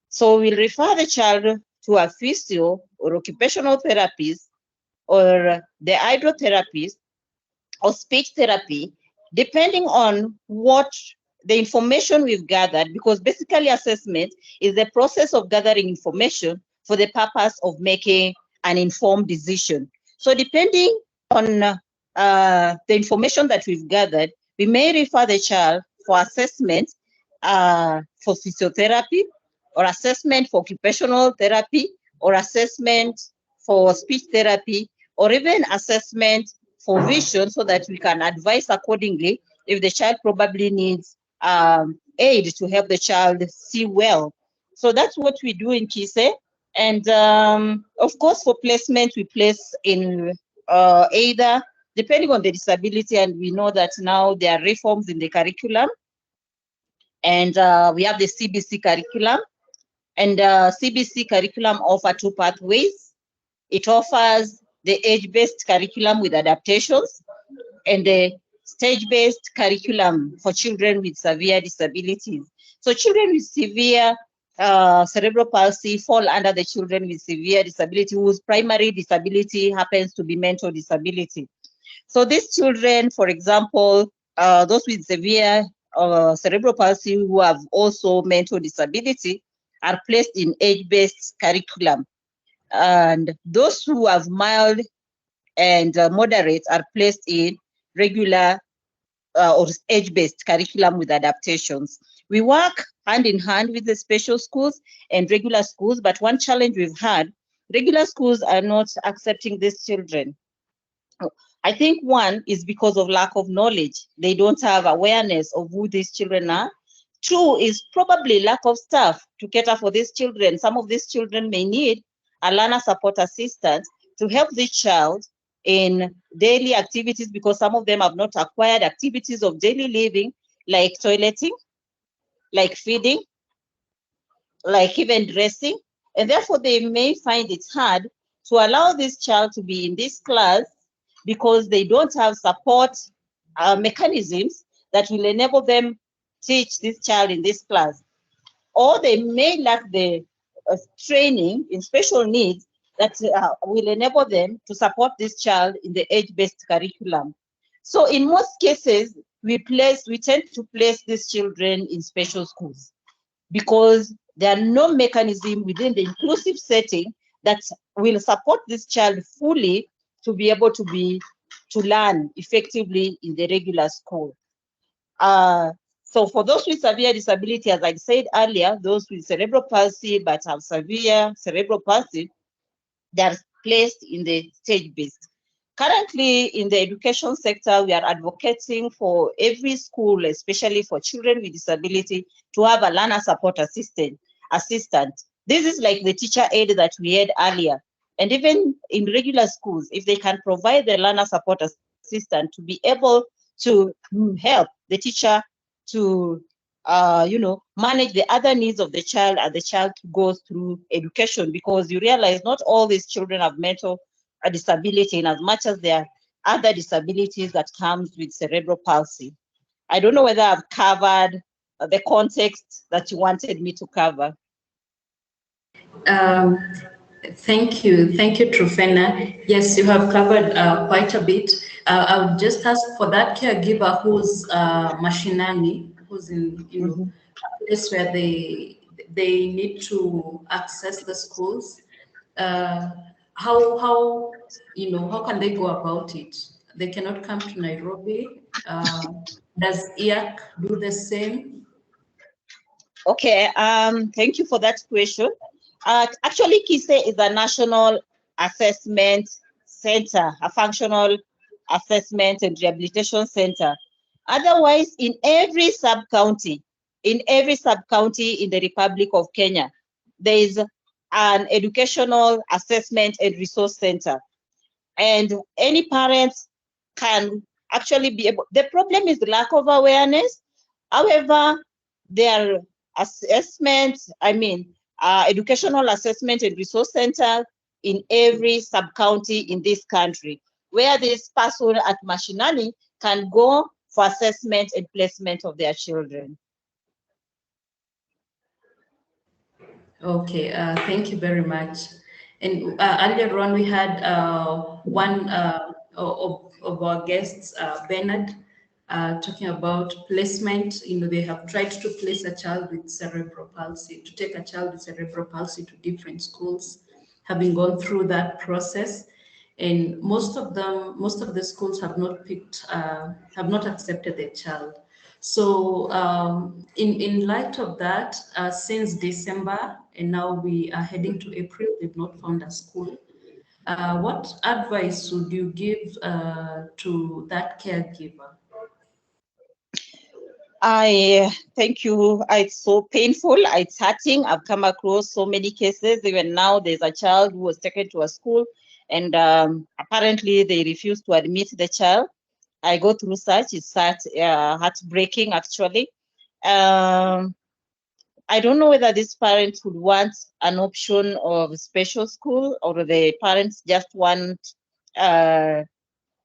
So we'll refer the child to a physio or occupational therapist or the hydrotherapist or speech therapy, depending on what the information we've gathered, because basically assessment is the process of gathering information for the purpose of making an informed decision. So depending on the information that we've gathered, we may refer the child for assessment for physiotherapy, or assessment for occupational therapy, or assessment for speech therapy, or even assessment for vision, so that we can advise accordingly if the child probably needs aid to help the child see well. So that's what we do in KISE. And of course, for placement, we place in either, depending on the disability, and we know that now there are reforms in the curriculum. And we have the CBC curriculum. And CBC curriculum offers two pathways. It offers the age-based curriculum with adaptations and the stage-based curriculum for children with severe disabilities. So children with severe cerebral palsy fall under the children with severe disability whose primary disability happens to be mental disability. So these children, for example, those with severe cerebral palsy who have also mental disability are placed in age-based curriculum. And those who have mild and moderate are placed in regular or age-based curriculum with adaptations. We work hand in hand with the special schools and regular schools, but one challenge we've had, regular schools are not accepting these children. I think one is because of lack of knowledge. They don't have awareness of who these children are. Two is probably lack of staff to cater for these children. Some of these children may need a learner support assistant to help this child in daily activities, because some of them have not acquired activities of daily living, like toileting, like feeding, like even dressing. And therefore, they may find it hard to allow this child to be in this class because they don't have support mechanisms that will enable them teach this child in this class. Or they may lack the training in special needs that will enable them to support this child in the age-based curriculum. So in most cases, we tend to place these children in special schools because there are no mechanism within the inclusive setting that will support this child fully to be able to learn effectively in the regular school. So for those with severe disability, as I said earlier, those with cerebral palsy but have severe cerebral palsy, they are placed in the stage-based. Currently, in the education sector, we are advocating for every school, especially for children with disability, to have a learner support assistant. This is like the teacher aid that we had earlier. And even in regular schools, if they can provide the learner support assistant to be able to help the teacher to manage the other needs of the child as the child goes through education, because you realize not all these children have mental disability in as much as there are other disabilities that comes with cerebral palsy. I don't know whether I've covered the context that you wanted me to cover. Thank you, Trufena. Yes, you have covered quite a bit. I would just ask for that caregiver who's mashinani, who's in a place where they need to access the schools. How can they go about it? They cannot come to Nairobi. Does IAC do the same? Okay, thank you for that question. Actually, KISE is a national assessment center, a functional assessment and rehabilitation center. Otherwise, in every sub-county in the Republic of Kenya, there is an educational assessment and resource center. And any parents can actually be able, the problem is the lack of awareness. However, their educational assessment and resource center in every sub-county in this country, where this person at mashinani can go for assessment and placement of their children. Okay, thank you very much. And earlier on, we had one of our guests, Bernard, talking about placement. They have tried to place a child with cerebral palsy, to take a child with cerebral palsy to different schools, having gone through that process. And most of the schools have not accepted their child. So in light of that, since December, and now we are heading to April, they've not found a school. What advice would you give to that caregiver? Thank you. It's so painful. It's hurting. I've come across so many cases. Even now, there's a child who was taken to a school, and apparently they refused to admit the child. I go through such. It's heartbreaking, actually. I don't know whether these parents would want an option of special school, or the parents just want an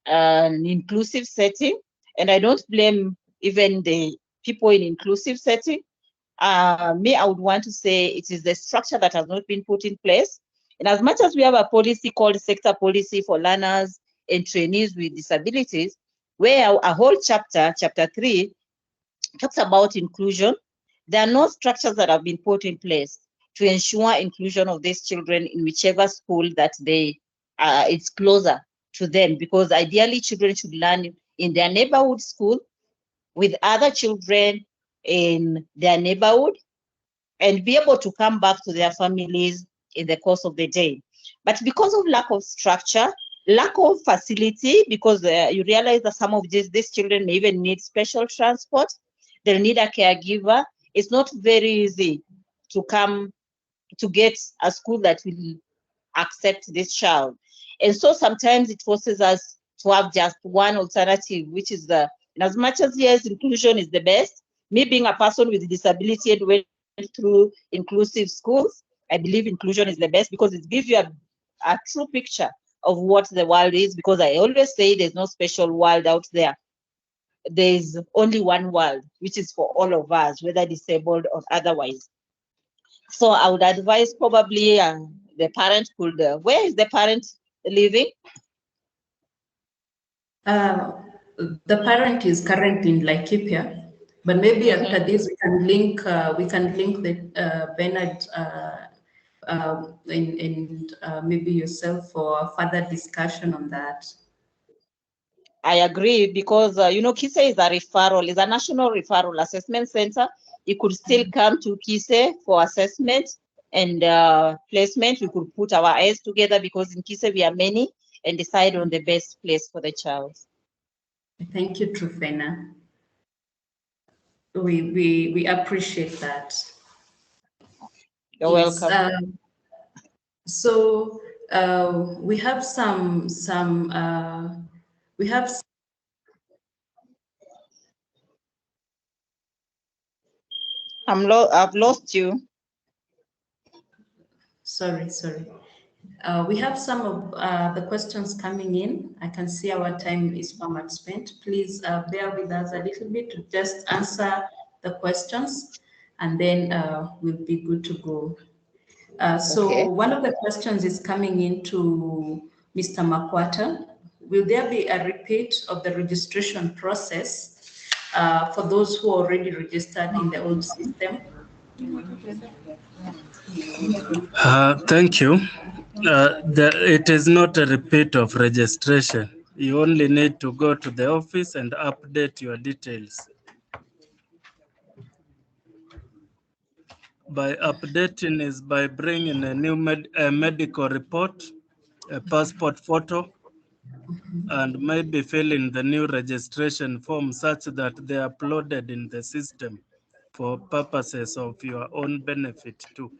inclusive setting. And I don't blame even the people in inclusive setting. I would want to say it is the structure that has not been put in place. And as much as we have a policy called sector policy for learners and trainees with disabilities, where a whole chapter 3, talks about inclusion, there are no structures that have been put in place to ensure inclusion of these children in whichever school that it's closer to them, because ideally children should learn in their neighborhood school with other children in their neighborhood and be able to come back to their families in the course of the day. But because of lack of structure, lack of facility, because you realize that some of these children may even need special transport, they'll need a caregiver. It's not very easy to come to get a school that will accept this child. And so sometimes it forces us to have just one alternative, which is and as much as yes, inclusion is the best, me being a person with a disability and went through inclusive schools, I believe inclusion is the best because it gives you a true picture of what the world is, because I always say there's no special world out there. There's only one world, which is for all of us, whether disabled or otherwise. So I would advise probably the parent could, where is the parent living? the parent is currently in Laikipia, but maybe after this we can link the Bernard and maybe yourself for further discussion on that. I agree because, you know, KISE is a referral, is a national referral assessment center. You could still come to KISE for assessment and placement. We could put our heads together because in KISE we are many and decide on the best place for the child. Thank you, Trufena. We appreciate that. You're welcome. So we have we have. I've lost you. Sorry. We have some of the questions coming in. I can see our time is far much spent. Please bear with us a little bit to just answer the questions, and then we'll be good to go. So one of the questions is coming in to Mr. Makwata. Will there be a repeat of the registration process for those who are already registered in the old system? Thank you. It is not a repeat of registration. You only need to go to the office and update your details. By updating is by bringing a new medical report, a passport photo, and maybe filling the new registration form such that they are uploaded in the system for purposes of your own benefit too.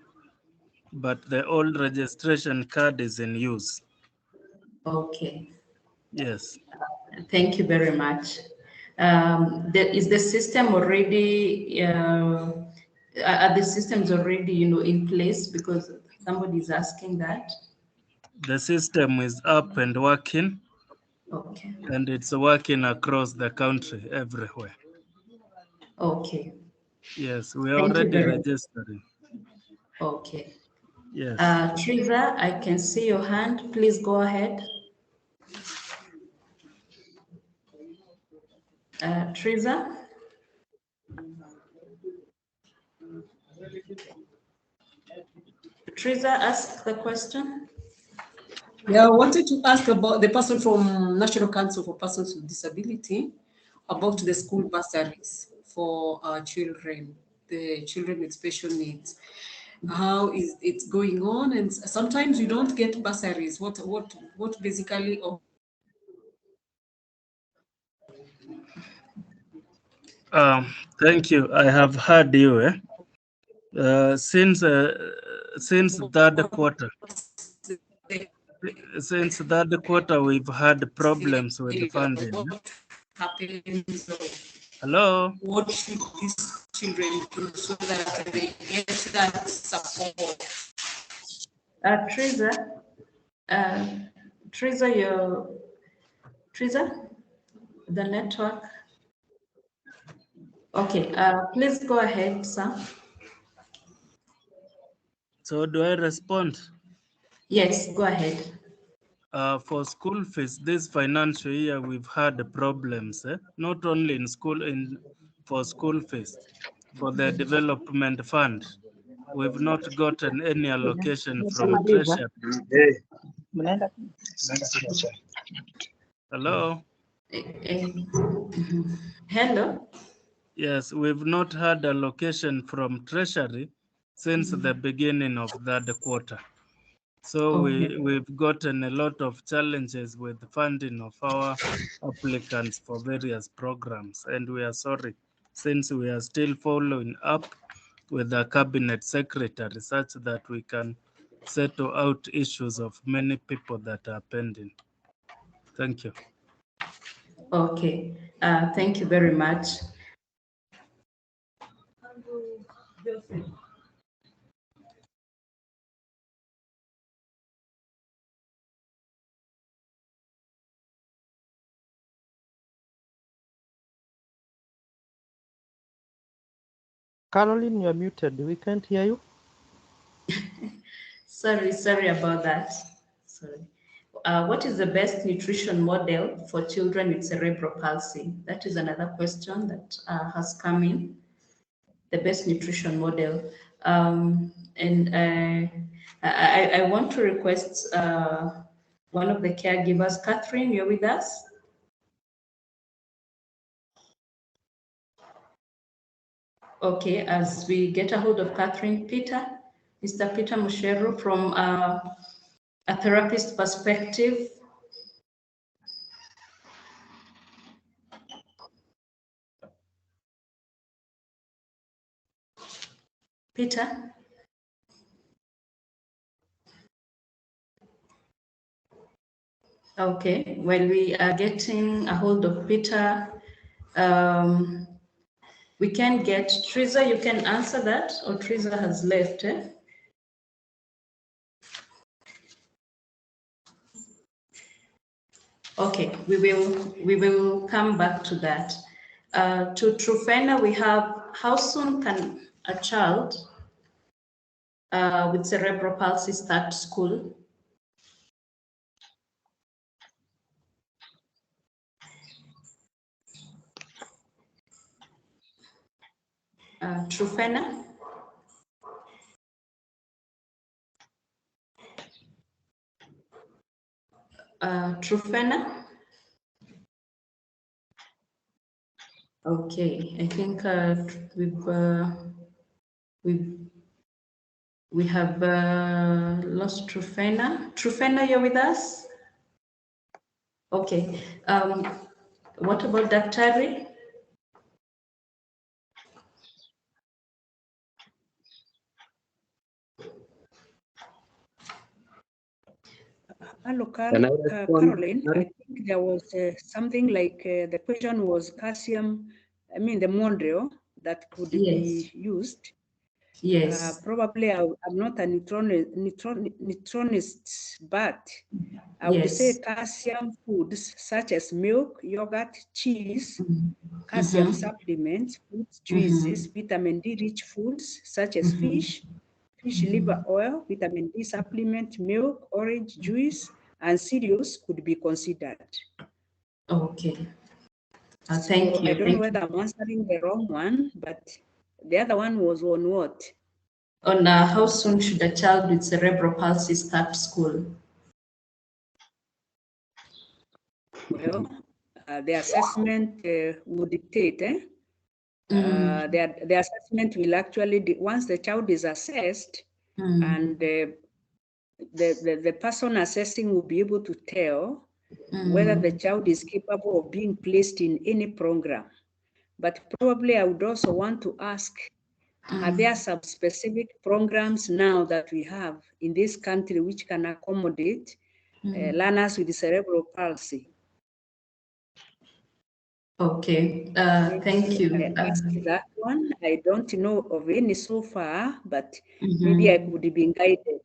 But the old registration card is in use. Okay. Yes. Thank you very much. Is the system already, are the systems already, in place? Because somebody is asking that. The system is up and working. Okay. And it's working across the country, everywhere. Okay. Yes, we are Thank you already very much. registering. Okay. Yes. Teresa, I can see your hand. Please go ahead. Teresa? Teresa, ask the question. Yeah, I wanted to ask about the person from National Council for Persons with Disability about the school bursaries for our children, the children with special needs. How is it going on? And sometimes you don't get bursaries. What basically? Thank you. I have heard you. Since third quarter, we've had problems with funding. What happens? Hello. What should these children do so that they get that support? Teresa, Teresa, the network. Okay, please go ahead, sir. So do I respond? Yes, go ahead. For school fees, this financial year we've had problems, not only in school, for school fees, for the development fund. We've not gotten any allocation from Treasury. Hello? Hello? Yes, we've not had allocation from Treasury since the beginning of that quarter. So we've gotten a lot of challenges with funding of our applicants for various programs, and we are sorry, since we are still following up with the cabinet secretary such that we can settle out issues of many people that are pending. Thank you. Okay, thank you very much. Caroline, you're muted. We can't hear you. Sorry about that. Sorry. what is the best nutrition model for children with cerebral palsy? That is another question that has come in. The best nutrition model. And I want to request one of the caregivers. Catherine, you're with us? Okay, as we get a hold of Catherine, Mr. Peter Mushero from a therapist perspective. Peter? Okay, while we are getting a hold of Peter, we can get Teresa, you can answer that, or Teresa has left. Okay, we will come back to that. To Trufena, we have, how soon can a child with cerebral palsy start school? Trufena? Trufena? Okay, I think we have lost Trufena. Trufena, you're with us? Okay. What about Daktari? Hello, Can I respond? Caroline. I think there was something like the question was calcium, the model that could be used. Yes. Probably I'm not a neutronist, but I would say calcium foods such as milk, yogurt, cheese, calcium supplements, fruits, juices, vitamin D rich foods such as fish liver oil, vitamin D supplement, milk, orange juice, and cereals could be considered. Okay. Thank you. I don't know whether I'm answering the wrong one, but the other one was on what? On how soon should a child with cerebral palsy start school? Well, the assessment would dictate. The assessment will actually, once the child is assessed, and the person assessing will be able to tell whether the child is capable of being placed in any program. But probably I would also want to ask, are there some specific programs now that we have in this country which can accommodate learners with cerebral palsy? Okay, thank you. I asked that one. I don't know of any so far, but maybe I could be guided.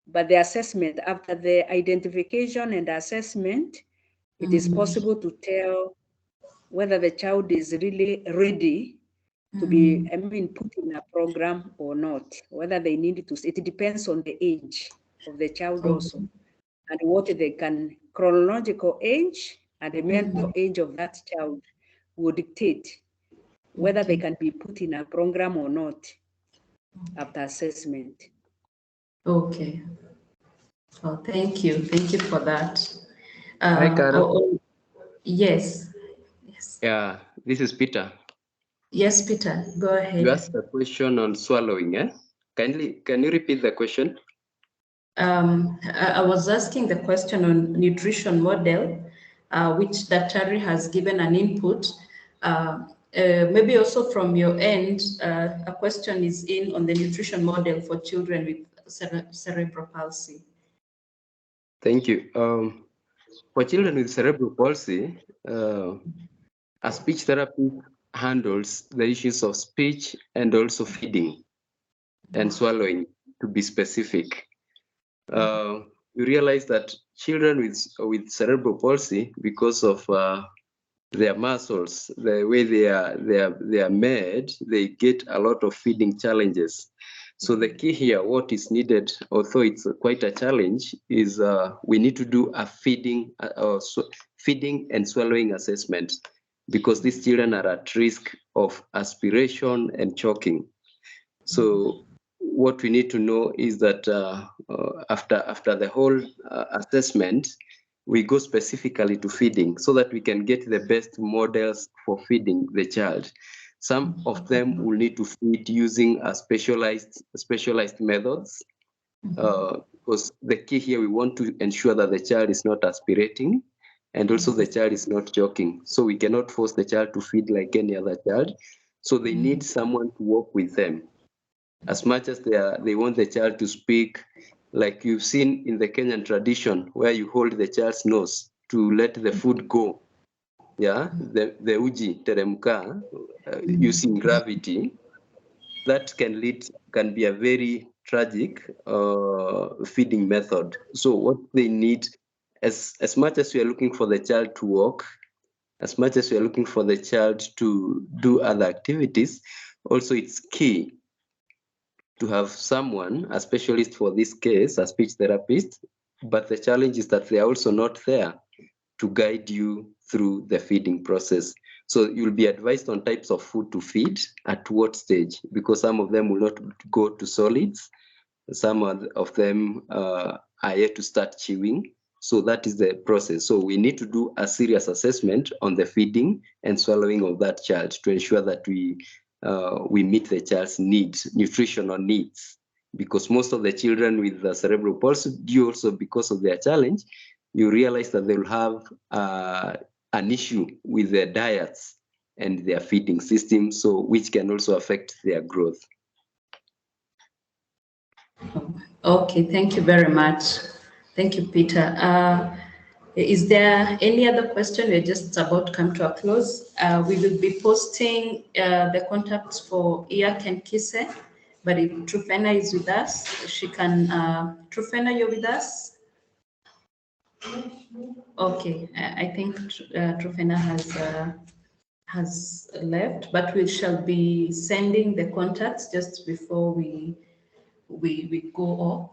But the assessment, after the identification and assessment, it is possible to tell whether the child is really ready to be, put in a program or not, whether they need to, it depends on the age of the child also, and what they can, chronological age and the mental age of that child will dictate whether they can be put in a program or not after assessment. Okay. Oh, thank you. Thank you for that. Hi, Carol. Yes. Yeah, this is Peter. Yes, Peter, go ahead. You asked a question on swallowing, eh? Can you repeat the question? I was asking the question on nutrition model, which Daktari has given an input. Maybe also from your end, a question is in on the nutrition model for children with cerebral palsy. Thank you. For children with cerebral palsy, a speech therapy handles the issues of speech and also feeding and swallowing, to be specific. You realize that children with cerebral palsy, because of their muscles, the way they are made, they get a lot of feeding challenges. So the key here, what is needed, although it's quite a challenge, is we need to do a feeding and swallowing assessment, because these children are at risk of aspiration and choking. So what we need to know is that after the whole assessment, we go specifically to feeding so that we can get the best models for feeding the child. Some of them will need to feed using a specialized methods, because the key here, we want to ensure that the child is not aspirating and also the child is not choking. So we cannot force the child to feed like any other child. So they need someone to work with them. As much as they want the child to speak, like you've seen in the Kenyan tradition, where you hold the child's nose to let the food go. Yeah, the uji teremka, using gravity, that can be a very tragic feeding method. So what they need, as much as we are looking for the child to walk, as much as we are looking for the child to do other activities, also it's key to have someone, a specialist for this case, a speech therapist, but the challenge is that they are also not there to guide you through the feeding process. So you'll be advised on types of food to feed at what stage, because some of them will not go to solids, some of them are yet to start chewing. So that is the process. So we need to do a serious assessment on the feeding and swallowing of that child to ensure that we meet the child's needs, nutritional needs, because most of the children with the cerebral palsy, due also because of their challenge, you realize that they will have an issue with their diets and their feeding system, so which can also affect their growth. Okay, thank you very much. Thank you, Peter. Is there any other question? We're just about to come to a close. We will be posting the contacts for IAC and KISE, but if Trufena is with us, she can, Trufena, you're with us? Okay, I think Trufena has left, but we shall be sending the contacts just before we go off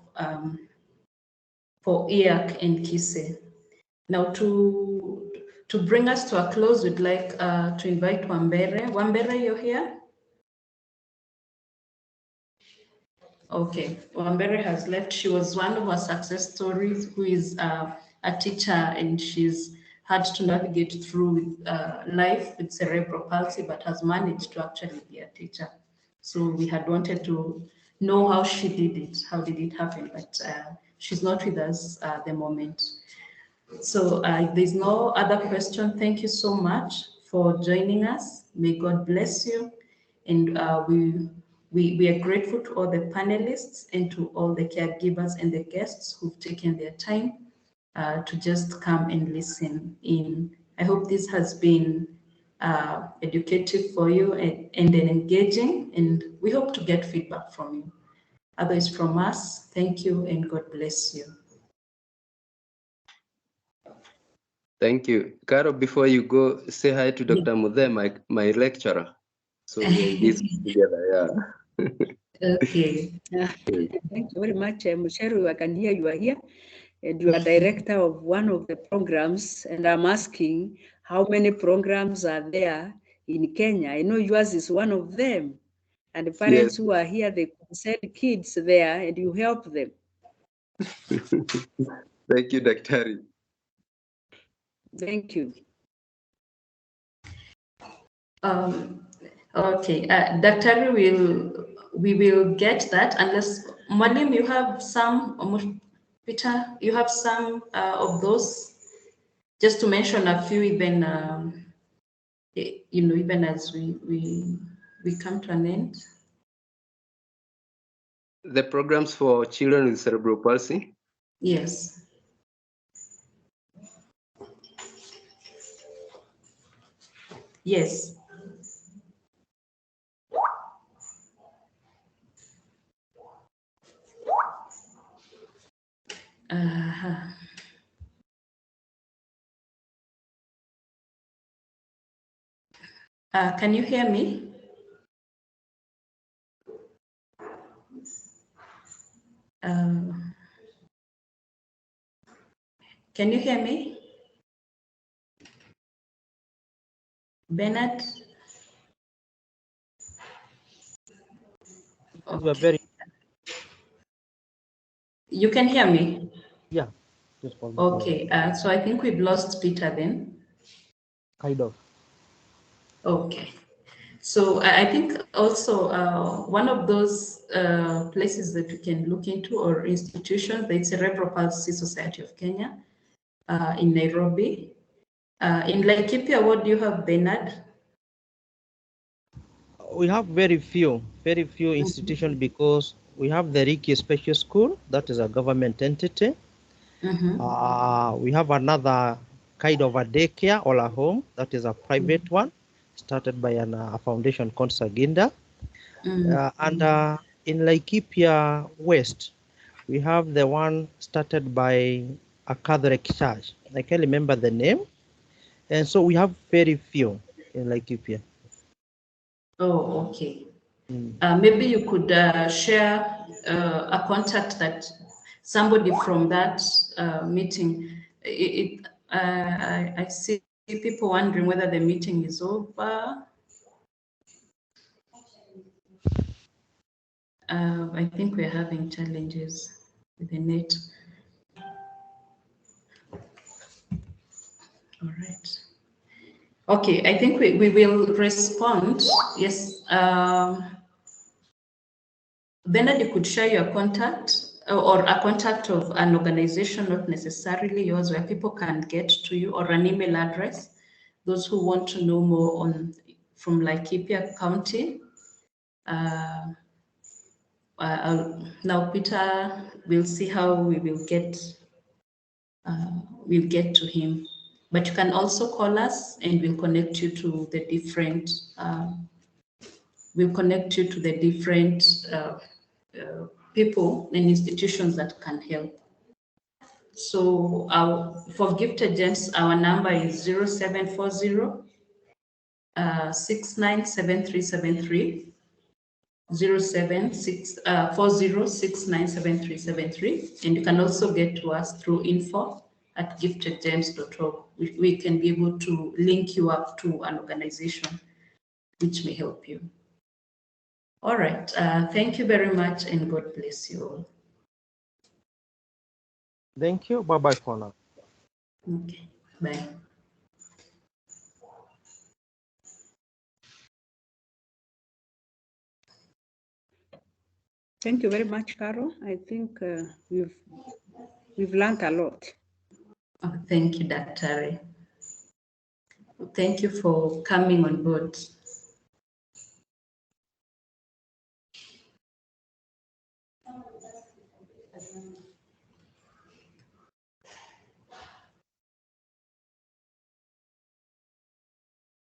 for IAC and KISE. Now to bring us to a close, we'd like to invite Wambere. Wambere, you're here? Okay, Wambere has left. She was one of our success stories, who is a teacher, and she's had to navigate through life with cerebral palsy, but has managed to actually be a teacher. So we had wanted to know how she did it, how did it happen, but she's not with us at the moment. So there's no other question. Thank you so much for joining us. May God bless you. And we are grateful to all the panelists and to all the caregivers and the guests who've taken their time to just come and listen in. I hope this has been educative for you and engaging, and we hope to get feedback from you. Otherwise, from us, thank you and God bless you. Thank you. Caro, before you go, say hi to Dr. Mudhe, my lecturer. So we're in this together, yeah. Okay. Thank you very much, Musheru. I can hear you are here, and you are director of one of the programs, and I'm asking how many programs are there in Kenya? I know yours is one of them, and the parents who are here, they can send kids there and you help them. Thank you, Daktari. Thank you. Okay, Dr. we will get that, unless Malim, you have some, Peter, you have some of those, just to mention a few, even even as we come to an end. The programs for children with cerebral palsy? Yes. Yes. Can you hear me? Can you hear me? Bernard? You are very. You can hear me? Yeah. Just one Okay, so I think we've lost Peter then. Kind of. Okay. So I think also one of those places that we can look into or institutions, the Cerebral Palsy Society of Kenya in Nairobi. In Laikipia, what do you have, Bernard? We have very few institutions because we have the Riki Special School, that is a government entity. We have another kind of a daycare or a home, that is a private one, started by a foundation called Saginda. And in Laikipia West, we have the one started by a Catholic church. I can't remember the name. And so we have very few in Laikipia. Oh, okay. Maybe you could share a contact that somebody from that meeting. I see people wondering whether the meeting is over. I think we're having challenges with the net. All right. Okay, I think we will respond. Yes. Bernard, you could share your contact or a contact of an organization, not necessarily yours, where people can get to you, or an email address. Those who want to know more from Laikipia County. Now, Peter, we'll see how we will get. We'll get to him, but you can also call us, and we'll connect you to the different. We'll connect you to the different people and institutions that can help. So for gifted gents, our number is 0740 697373. 0740697373, and you can also get to us through info@giftedgems.org. We can be able to link you up to an organization which may help you. All right, thank you very much, and God bless you all. Thank you. Bye-bye for now. Okay, bye. Thank you very much, Carol. I think we've learned a lot. Oh, thank you, Dr. Thank you for coming on board.